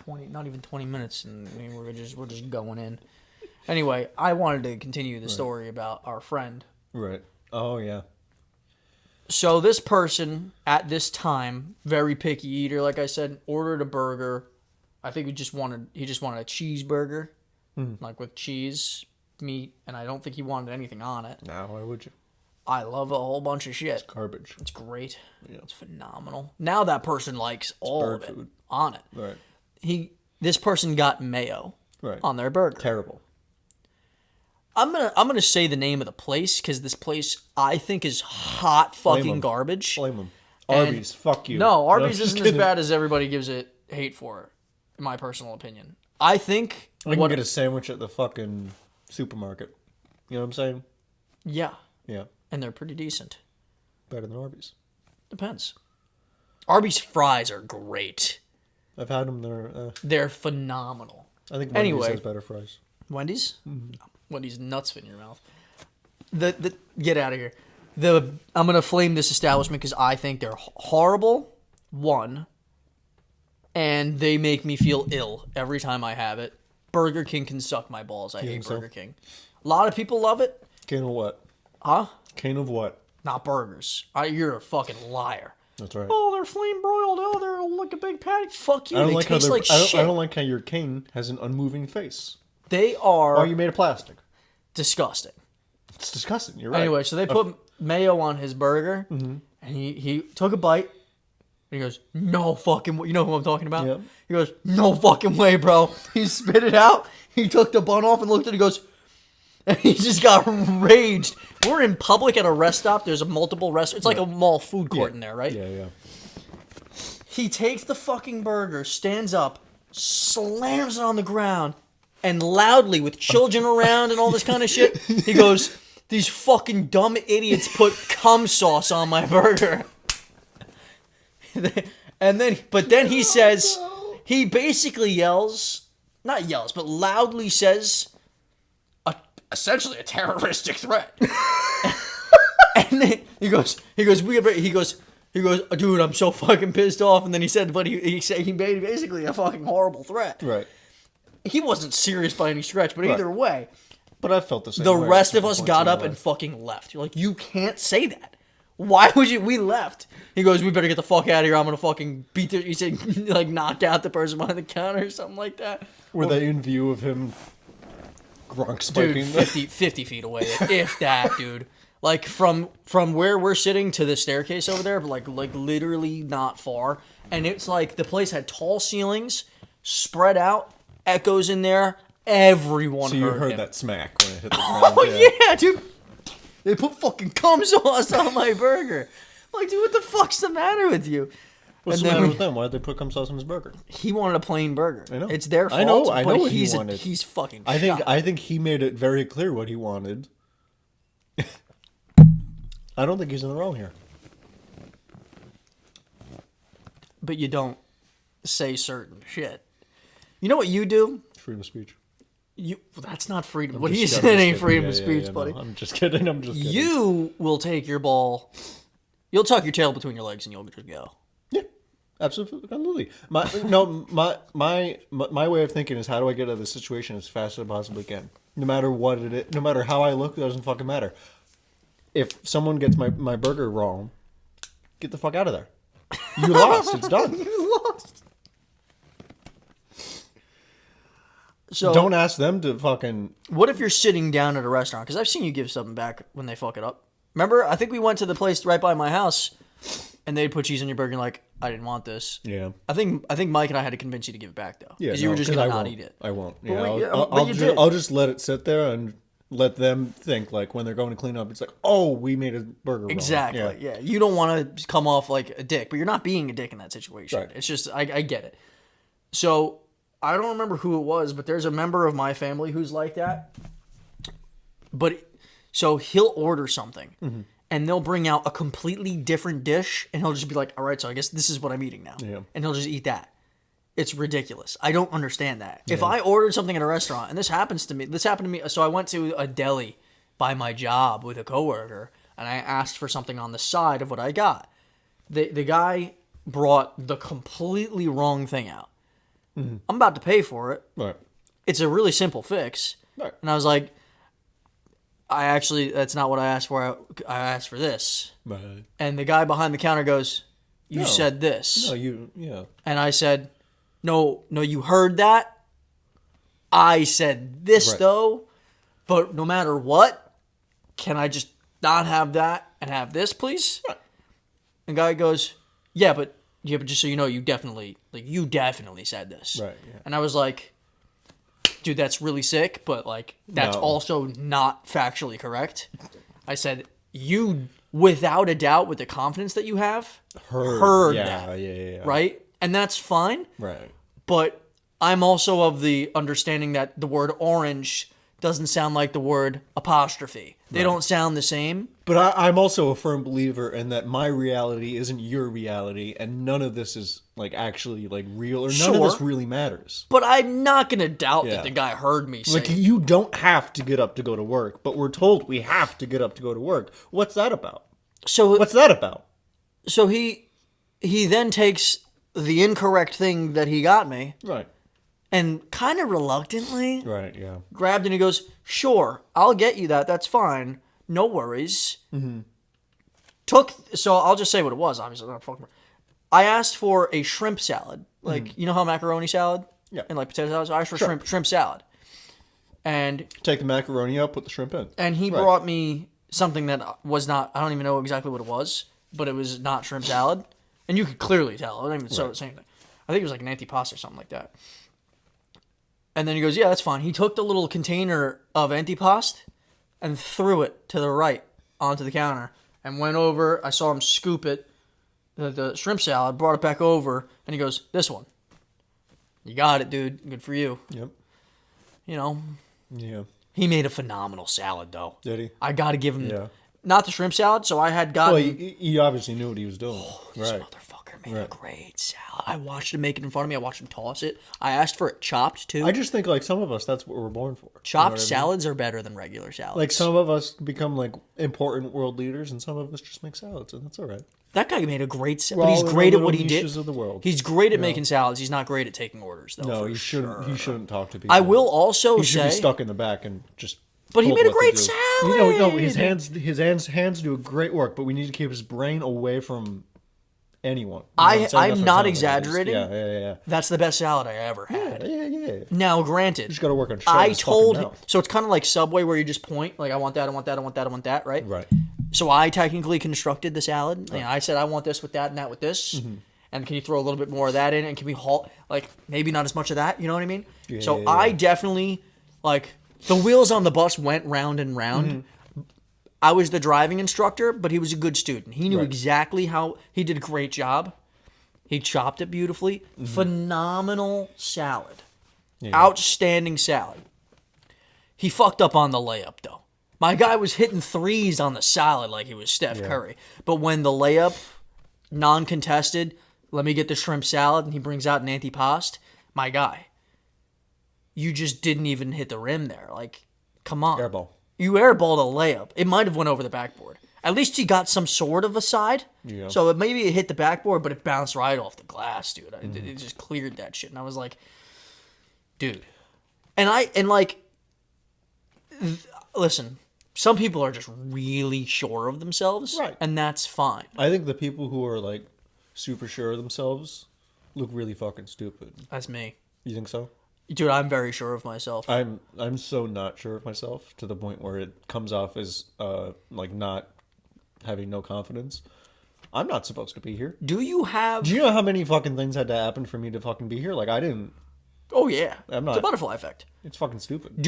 Speaker 2: 20, not even 20 minutes, and I mean, we're just going in. Anyway, I wanted to continue the story about our friend.
Speaker 1: Right. Oh yeah.
Speaker 2: So this person at this time, very picky eater, like I said, ordered a burger. I think he just wanted a cheeseburger, like with cheese, meat, and I don't think he wanted anything on it.
Speaker 1: Now, why would you?
Speaker 2: I love a whole bunch of shit.
Speaker 1: It's garbage.
Speaker 2: It's great.
Speaker 1: Yeah.
Speaker 2: It's phenomenal. Now that person likes all of it
Speaker 1: food.
Speaker 2: on it.
Speaker 1: Right.
Speaker 2: This person got mayo on their burger.
Speaker 1: Terrible.
Speaker 2: I'm gonna say the name of the place because this place I think is hot fucking garbage.
Speaker 1: Blame them. Arby's, fuck you.
Speaker 2: No, Arby's isn't as bad as everybody gives it hate for, in my personal opinion. I think
Speaker 1: I can get a sandwich at the fucking supermarket. You know what I'm saying?
Speaker 2: Yeah.
Speaker 1: Yeah.
Speaker 2: And they're pretty decent.
Speaker 1: Better than Arby's.
Speaker 2: Depends. Arby's fries are great.
Speaker 1: I've had them.
Speaker 2: They're phenomenal.
Speaker 1: I think Wendy's has better fries.
Speaker 2: Wendy's?
Speaker 1: Mm-hmm.
Speaker 2: No. Wendy's nuts fit in your mouth. Get out of here. I'm gonna flame this establishment because I think they're horrible. One, and they make me feel ill every time I have it. Burger King can suck my balls. I hate Burger King. A lot of people love it.
Speaker 1: King of what?
Speaker 2: Huh?
Speaker 1: King of what?
Speaker 2: Not burgers. You're a fucking liar.
Speaker 1: That's right.
Speaker 2: Oh, they're flame broiled. Oh, they're like a big patty. Fuck you.
Speaker 1: I don't
Speaker 2: they
Speaker 1: like
Speaker 2: taste like shit.
Speaker 1: I don't like how your king has an unmoving face.
Speaker 2: They are.
Speaker 1: Or you made of plastic.
Speaker 2: Disgusting.
Speaker 1: It's disgusting. You're right.
Speaker 2: Anyway, so they put mayo on his burger, and he took a bite, and he goes, "No fucking way." You know who I'm talking about?
Speaker 1: Yep.
Speaker 2: He goes, "No fucking way, bro." He spit it out. He took the bun off and looked at it. He goes, and he just got raged. We're in public at a rest stop. There's a multiple restaurants. It's like a mall food court in there, right?
Speaker 1: Yeah, yeah.
Speaker 2: He takes the fucking burger, stands up, slams it on the ground, and loudly, with children around and all this kind of shit, he goes, "These fucking dumb idiots put cum sauce on my burger." But then he says, he basically not yells, but loudly says, essentially a terroristic threat. And then he goes, "Dude, I'm so fucking pissed off." And then he said, but he said he made basically a fucking horrible threat.
Speaker 1: Right.
Speaker 2: He wasn't serious by any stretch, but either way.
Speaker 1: But I felt the same.
Speaker 2: The rest of us got up and fucking left. You're like, you can't say that. Why would you? We left. He goes, "We better get the fuck out of here. I'm gonna fucking beat the." He said, like, knock out the person behind the counter or something like that.
Speaker 1: Were they in view of him? Grunk spiking.
Speaker 2: Dude, 50 feet away, if that, dude. Like from where we're sitting to the staircase over there, but like literally not far. And it's like the place had tall ceilings, spread out, echoes in there. Everyone heard him. So you heard
Speaker 1: that smack when it hit the ground.
Speaker 2: Oh yeah, dude. They put fucking cum sauce on my burger. I'm like, dude, what the fuck's the matter with you?
Speaker 1: What's the matter with them? Why did they put cum sauce on his burger?
Speaker 2: He wanted a plain burger.
Speaker 1: I know.
Speaker 2: It's their fault.
Speaker 1: I know what he wanted.
Speaker 2: He's fucking
Speaker 1: I think he made it very clear what he wanted. I don't think he's in the wrong here.
Speaker 2: But you say certain shit. You know what you do?
Speaker 1: Freedom of speech.
Speaker 2: That's not freedom. What he said ain't freedom of speech, buddy.
Speaker 1: No, I'm just kidding.
Speaker 2: You will take your ball. You'll tuck your tail between your legs and you'll just go.
Speaker 1: Yeah, absolutely. My way of thinking is, how do I get out of this situation as fast as I possibly can? No matter what it is, no matter how I look, it doesn't fucking matter. If someone gets my burger wrong, get the fuck out of there. You lost. It's done.
Speaker 2: You lost. So
Speaker 1: don't ask them to fucking...
Speaker 2: What if you're sitting down at a restaurant? Because I've seen you give something back when they fuck it up. Remember? I think we went to the place right by my house, and they'd put cheese on your burger and like, "I didn't want this."
Speaker 1: Yeah.
Speaker 2: I think Mike and I had to convince you to give it back, though.
Speaker 1: Yeah.
Speaker 2: Because you were just going to not eat it.
Speaker 1: I won't.
Speaker 2: Yeah,
Speaker 1: I'll just let it sit there and let them think, like, when they're going to clean up, it's like, "Oh, we made a burger wrong."
Speaker 2: Exactly. Yeah. You don't want to come off like a dick, but you're not being a dick in that situation.
Speaker 1: Right.
Speaker 2: It's just, I get it. So... I don't remember who it was, but there's a member of my family who's like that. But so he'll order something, and they'll bring out a completely different dish, and he'll just be like, "All right, so I guess this is what I'm eating now," and he'll just eat that. It's ridiculous. I don't understand that. Yeah. If I ordered something at a restaurant, and this happened to me. So I went to a deli by my job with a coworker, and I asked for something on the side of what I got. The guy brought the completely wrong thing out. I'm about to pay for it.
Speaker 1: Right.
Speaker 2: It's a really simple fix.
Speaker 1: Right.
Speaker 2: And I was like, that's not what I asked for. I asked for this.
Speaker 1: Right.
Speaker 2: And the guy behind the counter goes, "You said this."
Speaker 1: No, yeah.
Speaker 2: And I said, no, you heard that? I said this, though. But no matter what, can I just not have that and have this, please?
Speaker 1: Right.
Speaker 2: And guy goes, yeah, but just so you know, you definitely said this.
Speaker 1: Right, yeah.
Speaker 2: And I was like, dude, that's really sick, but like that's
Speaker 1: No.
Speaker 2: also not factually correct. I said, you, without a doubt, with the confidence that you have, heard that.
Speaker 1: Yeah.
Speaker 2: Right? And that's fine.
Speaker 1: Right.
Speaker 2: But I'm also of the understanding that the word orange doesn't sound like the word apostrophe. They don't sound the same.
Speaker 1: But I'm also a firm believer in that my reality isn't your reality, and none of this is like actually like real, or none of this really matters.
Speaker 2: But I'm not gonna doubt
Speaker 1: Yeah.
Speaker 2: that the guy heard me say.
Speaker 1: Like, you don't have to get up to go to work, but we're told we have to get up to go to work. What's that about?
Speaker 2: So
Speaker 1: What's that about?
Speaker 2: So he then takes the incorrect thing that he got me,
Speaker 1: Right.
Speaker 2: and kind of reluctantly
Speaker 1: Right. Yeah.
Speaker 2: grabbed and he goes, "Sure, I'll get you that. That's fine. No worries." Mm-hmm. So I'll just say what it was. Obviously, not fucking. I asked for a shrimp salad, like you know how macaroni salad,
Speaker 1: Yeah.
Speaker 2: and like potato salad. So I asked for shrimp salad, and
Speaker 1: Take the macaroni out, put the shrimp in.
Speaker 2: he brought me something that was not. I don't even know exactly what it was, but it was not shrimp salad, and you could clearly tell. It wasn't even the same thing. I think it was like an antipasto or something like that. And then he goes, "Yeah, that's fine." He took the little container of antipasto and threw it to the right onto the counter and went over. I saw him scoop it, the shrimp salad, brought it back over, and he goes, "This one. You got it, dude. Good for you."
Speaker 1: Yep.
Speaker 2: You know,
Speaker 1: Yeah.
Speaker 2: he made a phenomenal salad, though.
Speaker 1: Did he?
Speaker 2: I got to give him,
Speaker 1: Yeah.
Speaker 2: not the shrimp salad, so I had gotten...
Speaker 1: Well, he obviously knew what he was doing.
Speaker 2: This
Speaker 1: Right.
Speaker 2: motherfucker made a great salad. I watched him make it in front of me. I watched him toss it. I asked for it chopped, too.
Speaker 1: I just think, like, some of us, that's what we're born for.
Speaker 2: Chopped
Speaker 1: You know what I mean?
Speaker 2: salads are better than regular salads.
Speaker 1: Like, some of us become, like, important world leaders, and some of us just make salads, and that's all right.
Speaker 2: That guy made a great salad,
Speaker 1: We're
Speaker 2: but he's
Speaker 1: all in
Speaker 2: great
Speaker 1: our
Speaker 2: at what he
Speaker 1: little
Speaker 2: did.
Speaker 1: niches of the world.
Speaker 2: He's great at making salads. He's not great at taking orders, though.
Speaker 1: No,
Speaker 2: for
Speaker 1: he shouldn't.
Speaker 2: sure.
Speaker 1: He shouldn't talk to people.
Speaker 2: I will also
Speaker 1: He should be
Speaker 2: say...
Speaker 1: stuck in the back and just.
Speaker 2: But he
Speaker 1: told
Speaker 2: made a
Speaker 1: what to
Speaker 2: great
Speaker 1: do.
Speaker 2: salad!
Speaker 1: You know, no, his hands do a great work, but we need to keep his brain away from anyone. You know what I'm saying?
Speaker 2: I'm
Speaker 1: That's what
Speaker 2: not
Speaker 1: it sounds like.
Speaker 2: exaggerating.
Speaker 1: Yeah.
Speaker 2: That's the best salad I ever had.
Speaker 1: Yeah.
Speaker 2: Now, granted,
Speaker 1: You just got to work on shut
Speaker 2: I
Speaker 1: his fucking
Speaker 2: told him...
Speaker 1: mouth.
Speaker 2: So it's kind of like Subway where you just point, like, I want that, I want that, I want that, I want that, right?
Speaker 1: Right.
Speaker 2: So I technically constructed the salad. You know, I said I want this with that and that with this.
Speaker 1: Mm-hmm.
Speaker 2: And can you throw a little bit more of that in? And can we halt, like, maybe not as much of that? You know what I mean?
Speaker 1: Yeah,
Speaker 2: so
Speaker 1: yeah.
Speaker 2: I definitely, like, the wheels on the bus went round and round.
Speaker 1: Mm-hmm.
Speaker 2: I was the driving instructor, but he was a good student. He knew
Speaker 1: Right.
Speaker 2: exactly how, he did a great job. He chopped it beautifully.
Speaker 1: Mm-hmm.
Speaker 2: Phenomenal salad.
Speaker 1: Yeah.
Speaker 2: Outstanding salad. He fucked up on the layup, though. My guy was hitting threes on the salad like he was Steph Curry. But when the layup, non-contested, let me get the shrimp salad, and he brings out an antipasto, my guy, you just didn't even hit the rim there. Like, come on.
Speaker 1: Airball.
Speaker 2: You airballed a layup. It might have went over the backboard. At least he got some sort of a side.
Speaker 1: Yeah.
Speaker 2: So maybe it hit the backboard, but it bounced right off the glass, dude. It just cleared that shit. And I was like, dude. Listen, some people are just really sure of themselves.
Speaker 1: Right.
Speaker 2: And that's fine.
Speaker 1: I think the people who are like super sure of themselves look really fucking stupid.
Speaker 2: That's me.
Speaker 1: You think so?
Speaker 2: Dude, I'm very sure of myself.
Speaker 1: I'm so not sure of myself to the point where it comes off as like not having no confidence. I'm not supposed to be here.
Speaker 2: Do you have...
Speaker 1: Do you know how many fucking things had to happen for me to fucking be here? Like, I didn't.
Speaker 2: Oh, yeah.
Speaker 1: I'm not-
Speaker 2: The butterfly effect.
Speaker 1: It's fucking stupid.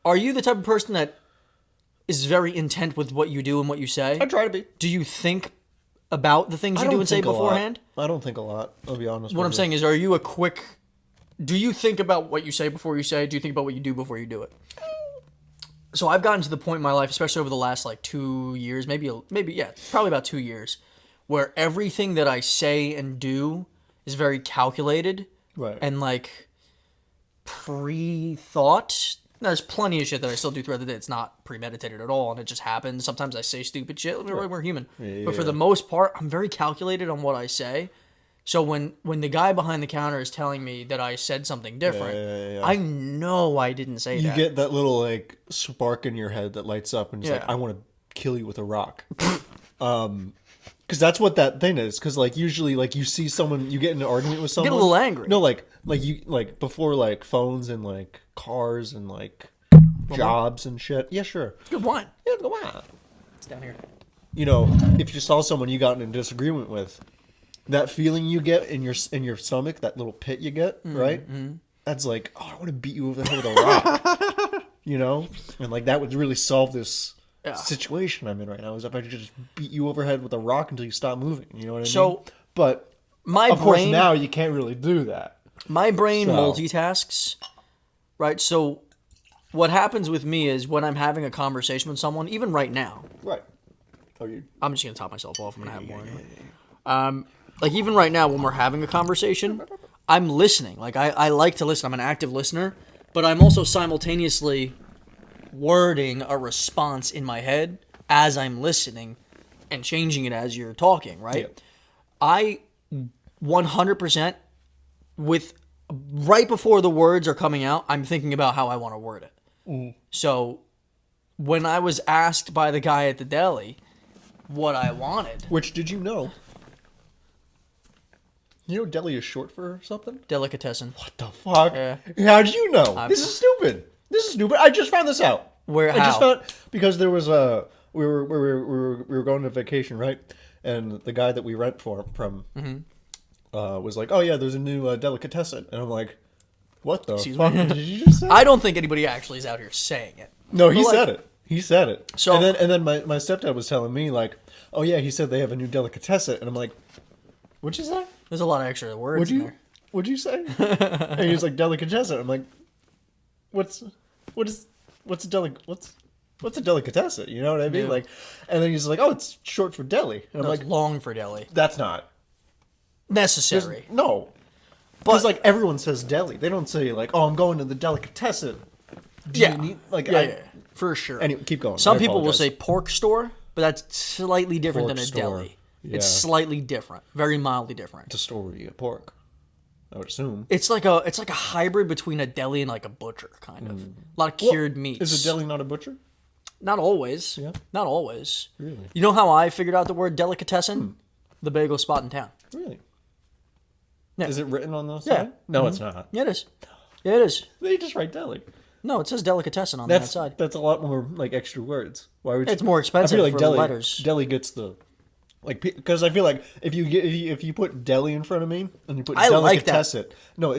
Speaker 2: Are you the type of person that is very intent with what you do and what you say?
Speaker 1: I try to be.
Speaker 2: Do you think about the things
Speaker 1: I
Speaker 2: you do
Speaker 1: don't
Speaker 2: and say
Speaker 1: think a lot.
Speaker 2: beforehand?
Speaker 1: I don't think a lot. I'll be honest.
Speaker 2: What
Speaker 1: with
Speaker 2: I'm
Speaker 1: you.
Speaker 2: saying is, are you a quick... Do you think about what you say before you say? Do you think about what you do before you do it? So I've gotten to the point in my life, especially over the last like 2 years, maybe probably about 2 years, where everything that I say and do is very calculated,
Speaker 1: Right.
Speaker 2: and like pre-thought. There's plenty of shit that I still do throughout the day. It's not premeditated at all, and it just happens. Sometimes I say stupid shit. We're human. But for the most part, I'm very calculated on what I say. So when the guy behind the counter is telling me that I said something different,
Speaker 1: Yeah.
Speaker 2: I know I didn't say
Speaker 1: You
Speaker 2: that.
Speaker 1: get that little like spark in your head that lights up and it's like,
Speaker 2: Yeah.
Speaker 1: I want to kill you with a rock. Because that's what that thing is. Because like usually like you see someone, you get in an argument with someone,
Speaker 2: Get a little angry.
Speaker 1: No, like you like before like phones and like cars and like jobs and shit. Yeah, sure.
Speaker 2: It's good wine.
Speaker 1: Yeah, go on.
Speaker 2: It's down here.
Speaker 1: You know, if you saw someone you got in a disagreement with, that feeling you get in your stomach, that little pit you get, right? Mm-hmm. That's like, oh, I want to beat you over the head with a rock. You know? And like that would really solve this situation I'm in right now, is if I could just beat you overhead with a rock until you stop moving. You know what I mean?
Speaker 2: So,
Speaker 1: but of course now you can't really do that.
Speaker 2: My brain multitasks, right? So what happens with me is when I'm having a conversation with someone, even right now.
Speaker 1: Right. Oh,
Speaker 2: I'm just going to top myself off. I'm going to have more anyway. Like even right now when we're having a conversation, I'm listening. Like I like to listen. I'm an active listener, but I'm also simultaneously wording a response in my head as I'm listening and changing it as you're talking, right?
Speaker 1: Yep.
Speaker 2: I 100% right before the words are coming out, I'm thinking about how I want to word it. Mm. So when I was asked by the guy at the deli what I wanted,
Speaker 1: which did you know? You know deli is short for something?
Speaker 2: Delicatessen.
Speaker 1: What the fuck?
Speaker 2: Yeah.
Speaker 1: How did you know? This is stupid. I just found this out.
Speaker 2: Where? How?
Speaker 1: I just found because there was we were going to vacation, right? And the guy that we rent from was like, "Oh yeah, there's a new delicatessen," and I'm like, "What the fuck did you just say?"
Speaker 2: I don't think anybody actually is out here saying it.
Speaker 1: No, he said it. He said it.
Speaker 2: So
Speaker 1: and then my stepdad was telling me like, "Oh yeah, he said they have a new delicatessen," and I'm like, "What'd you say?"
Speaker 2: There's a lot of extra words in there.
Speaker 1: What'd you say? And he's like, delicatessen. I'm like, what's a delicatessen? You know what I mean? Yeah. Like, and then he's like, oh, it's short for deli. And I'm like,
Speaker 2: it's long for deli.
Speaker 1: That's not
Speaker 2: necessary.
Speaker 1: No. Because like everyone says deli. They don't say like, oh, I'm going to the delicatessen.
Speaker 2: Yeah, for sure.
Speaker 1: Anyway, keep going.
Speaker 2: Some people will say pork store, but that's slightly different than a deli. Yeah. It's slightly different, very mildly different.
Speaker 1: It's a store where you get pork, I would assume.
Speaker 2: It's like a hybrid between a deli and like a butcher, kind of. A lot of cured meats.
Speaker 1: Is a deli not a butcher?
Speaker 2: Not always.
Speaker 1: Yeah.
Speaker 2: Not always.
Speaker 1: Really?
Speaker 2: You know how I figured out the word delicatessen? The bagel spot in town.
Speaker 1: Really?
Speaker 2: Yeah.
Speaker 1: Is it written on those?
Speaker 2: Yeah.
Speaker 1: No, it's not.
Speaker 2: Yeah, it is. Yeah, it is.
Speaker 1: They just write deli.
Speaker 2: No, it says delicatessen on the outside.
Speaker 1: That's a lot more like extra words. Why would
Speaker 2: it's more expensive for
Speaker 1: deli,
Speaker 2: letters.
Speaker 1: Deli gets the like because I feel like if you put deli in front of me and you put delicatessen,
Speaker 2: like
Speaker 1: no,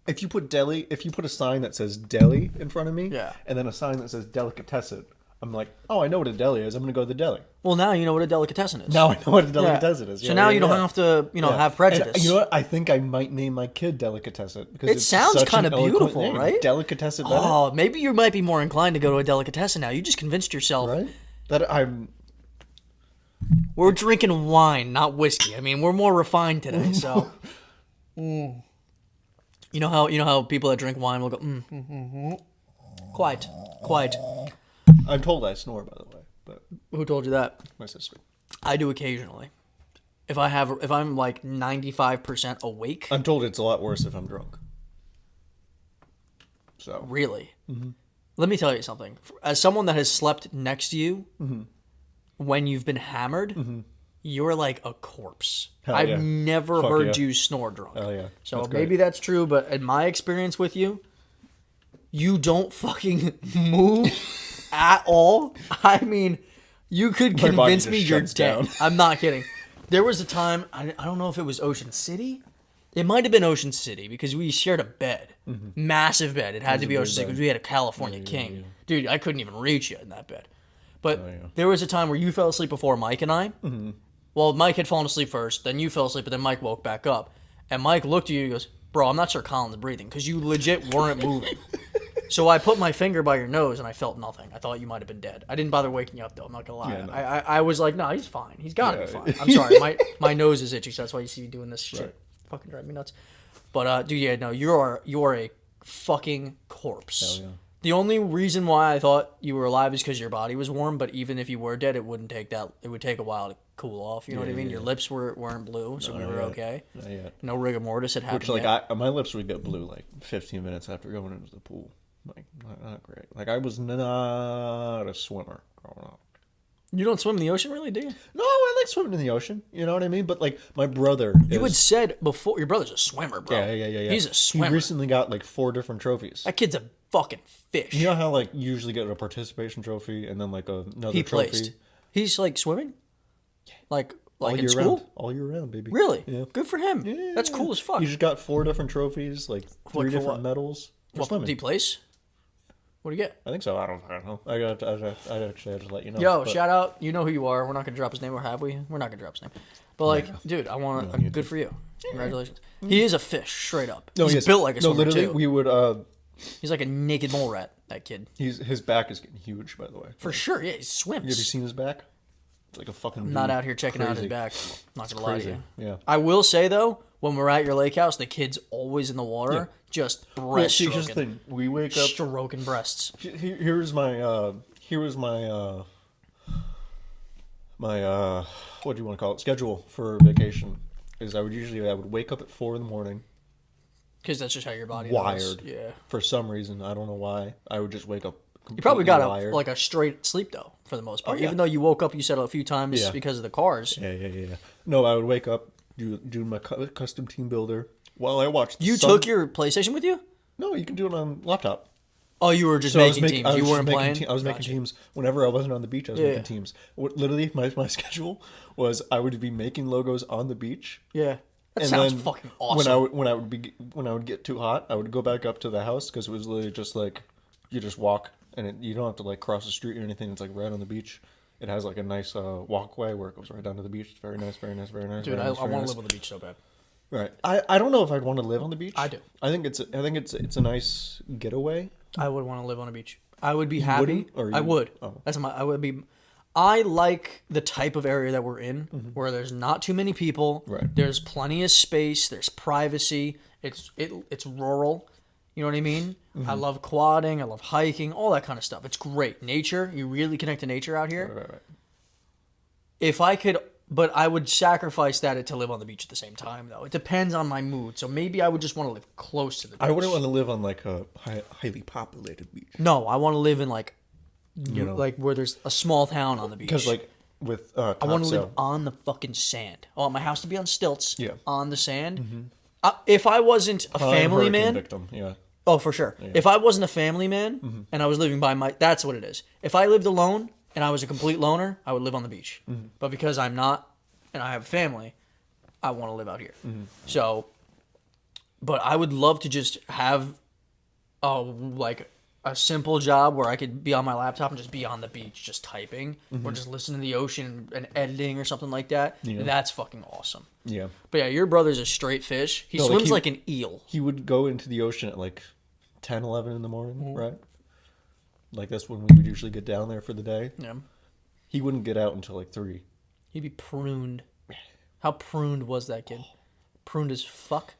Speaker 1: if you put a sign that says deli in front of me,
Speaker 2: yeah,
Speaker 1: and then a sign that says delicatessen, I'm like, oh, I know what a deli is. I'm gonna go to the deli.
Speaker 2: Well, now you know what a delicatessen is.
Speaker 1: Now I know what a delicatessen is.
Speaker 2: So now you don't have to, have prejudice.
Speaker 1: And you know what? I think I might name my kid Delicatessen because
Speaker 2: it sounds kind of beautiful,
Speaker 1: name.
Speaker 2: Right?
Speaker 1: Delicatessen.
Speaker 2: Oh, maybe you might be more inclined to go to a delicatessen now. You just convinced yourself,
Speaker 1: right? That I'm.
Speaker 2: We're drinking wine, not whiskey. I mean, we're more refined today, so. You know how people that drink wine will go. Quite.
Speaker 1: I'm told I snore, by the way. But
Speaker 2: who told you that?
Speaker 1: My sister.
Speaker 2: I do occasionally. If I'm like 95% awake.
Speaker 1: I'm told it's a lot worse if I'm drunk. So
Speaker 2: really, Let me tell you something. As someone that has slept next to you, when you've been hammered, you're like a corpse. I've never heard you snore drunk.
Speaker 1: Oh yeah.
Speaker 2: So maybe that's true, but in my experience with you, you don't fucking move at all. I mean, you could convince me you're dead. I'm not kidding. There was a time, I don't know if it was Ocean City. It might have been Ocean City because we shared a bed. Massive bed. It had to be Ocean City because we had a California King. Yeah. Dude, I couldn't even reach you in that bed. But there was a time where you fell asleep before Mike and I. Well, Mike had fallen asleep first, then you fell asleep, but then Mike woke back up. And Mike looked at you and goes, bro, I'm not sure Colin's breathing because you legit weren't moving. So I put my finger by your nose and I felt nothing. I thought you might have been dead. I didn't bother waking you up though. I'm not gonna lie. Yeah, no. I was like, no, he's fine. He's gotta be fine. I'm sorry. My nose is itchy, so that's why you see me doing this shit. Right. Fucking drive me nuts. But dude, yeah, no, you are a fucking corpse. Hell yeah. The only reason why I thought you were alive is because your body was warm. But even if you were dead, it wouldn't take that. It would take a while to cool off. You know what I mean? Your lips weren't blue, so we were okay.
Speaker 1: Not yet.
Speaker 2: No rigor mortis had happened.
Speaker 1: Which my lips would get blue like 15 minutes after going into the pool. Like not great. Like I was not a swimmer growing up.
Speaker 2: You don't swim in the ocean, really, do you?
Speaker 1: No, I like swimming in the ocean. You know what I mean? But like my brother,
Speaker 2: You had said before your brother's a swimmer, bro.
Speaker 1: Yeah.
Speaker 2: He's a swimmer.
Speaker 1: He recently got like 4 different trophies.
Speaker 2: That kid's a fucking fish.
Speaker 1: You know how like you usually get a participation trophy and then like another
Speaker 2: He
Speaker 1: trophy.
Speaker 2: placed. He's like swimming. Like
Speaker 1: All
Speaker 2: in
Speaker 1: year
Speaker 2: school.
Speaker 1: round. All year round, baby.
Speaker 2: Really?
Speaker 1: Yeah.
Speaker 2: Good for him.
Speaker 1: Yeah.
Speaker 2: That's cool as fuck.
Speaker 1: He just got 4 different trophies, like 3
Speaker 2: for
Speaker 1: different
Speaker 2: what?
Speaker 1: medals for
Speaker 2: What,
Speaker 1: swimming.
Speaker 2: did he place? What do you get?
Speaker 1: I think so. I don't know. I actually had to let you know.
Speaker 2: Yo,
Speaker 1: but-
Speaker 2: shout out. You know who you are. We're not gonna drop his name, or have we? We're not gonna drop his name. But like, dude, I want to. Good for you. Congratulations. He is a fish, straight up.
Speaker 1: No,
Speaker 2: He's built like a swimmer
Speaker 1: literally,
Speaker 2: too.
Speaker 1: we would.
Speaker 2: He's like a naked mole rat. That kid.
Speaker 1: His back is getting huge, by the way.
Speaker 2: For sure. Yeah, he
Speaker 1: Have you
Speaker 2: swims.
Speaker 1: seen his back? It's like a fucking.
Speaker 2: I'm not out here checking out his
Speaker 1: crazy.
Speaker 2: back. Not gonna lie to
Speaker 1: Crazy.
Speaker 2: you.
Speaker 1: Yeah.
Speaker 2: I will say though, when we're at your lake house, the kid's always in the water, just
Speaker 1: Well,
Speaker 2: breast
Speaker 1: see, here's the
Speaker 2: stroking,
Speaker 1: thing. We wake up.
Speaker 2: stroking breasts.
Speaker 1: Here's my. Here was my. My what do you want to call it? Schedule for vacation. Is I would wake up at 4 in the morning.
Speaker 2: Because that's just how your body
Speaker 1: Wired.
Speaker 2: does. Yeah.
Speaker 1: For some reason, I don't know why. I would just wake up.
Speaker 2: You probably got
Speaker 1: wired.
Speaker 2: like a straight sleep though, for the most part.
Speaker 1: Oh, yeah.
Speaker 2: Even though you woke up, you said a few times
Speaker 1: Yeah.
Speaker 2: because of the cars.
Speaker 1: Yeah. No, I would wake up, do my custom team builder while I watched.
Speaker 2: You took your PlayStation with you?
Speaker 1: No, you can do it on laptop.
Speaker 2: Oh, you were just
Speaker 1: So
Speaker 2: making teams. You weren't playing.
Speaker 1: I was making teams whenever I wasn't on the beach. I was making teams. Literally, my schedule was I would be making logos on the beach.
Speaker 2: Yeah, that
Speaker 1: And
Speaker 2: sounds
Speaker 1: then
Speaker 2: fucking awesome.
Speaker 1: When I would get too hot, I would go back up to the house because it was literally just like you just walk and you don't have to like cross the street or anything. It's like right on the beach. It has like a nice walkway where it goes right down to the beach. It's very nice, very nice, very nice.
Speaker 2: Dude,
Speaker 1: very
Speaker 2: I
Speaker 1: nice, very
Speaker 2: want
Speaker 1: nice.
Speaker 2: to live on the beach so bad.
Speaker 1: Right. I don't know if I'd want to live on the beach.
Speaker 2: I do.
Speaker 1: I think it's a nice getaway.
Speaker 2: I would want to live on a beach. I would be happy.
Speaker 1: wouldn't, or
Speaker 2: I
Speaker 1: you-
Speaker 2: would.
Speaker 1: oh.
Speaker 2: I would be. I like the type of area that we're in, where there's not too many people.
Speaker 1: Right.
Speaker 2: There's plenty of space. There's privacy. It's rural. You know what I mean? I love quadding. I love hiking. All that kind of stuff. It's great. Nature. You really connect to nature out here.
Speaker 1: Right.
Speaker 2: If I could, but I would sacrifice that to live on the beach at the same time, though. It depends on my mood. So maybe I would just want to live close to the beach.
Speaker 1: I wouldn't want to live on like a highly populated beach.
Speaker 2: No, I want to live in like,
Speaker 1: know.
Speaker 2: like where there's a small town on the beach.
Speaker 1: Because like with
Speaker 2: I want to live
Speaker 1: topsail-
Speaker 2: on the fucking sand. I want my house to be on stilts.
Speaker 1: Yeah.
Speaker 2: On the sand. If I wasn't a
Speaker 1: Prime
Speaker 2: family
Speaker 1: hurricane
Speaker 2: man,
Speaker 1: victim. Yeah.
Speaker 2: oh for sure. If I wasn't a family man and I was living by that's what it is. If I lived alone and I was a complete loner, I would live on the beach. But because I'm not, and I have a family, I want to live out here. So, but I would love to just have, like a simple job where I could be on my laptop and just be on the beach, just typing, or just listen to the ocean and editing or something like that.
Speaker 1: Yeah.
Speaker 2: That's fucking awesome.
Speaker 1: Yeah.
Speaker 2: But yeah, your brother's a straight fish. He
Speaker 1: No, like
Speaker 2: swims
Speaker 1: he-
Speaker 2: like an eel.
Speaker 1: He would go into the ocean at like 10, 11 in the morning, right? Like that's when we would usually get down there for the day.
Speaker 2: Yeah.
Speaker 1: He wouldn't get out until like 3.
Speaker 2: He'd be pruned. How pruned was that kid? Pruned as fuck.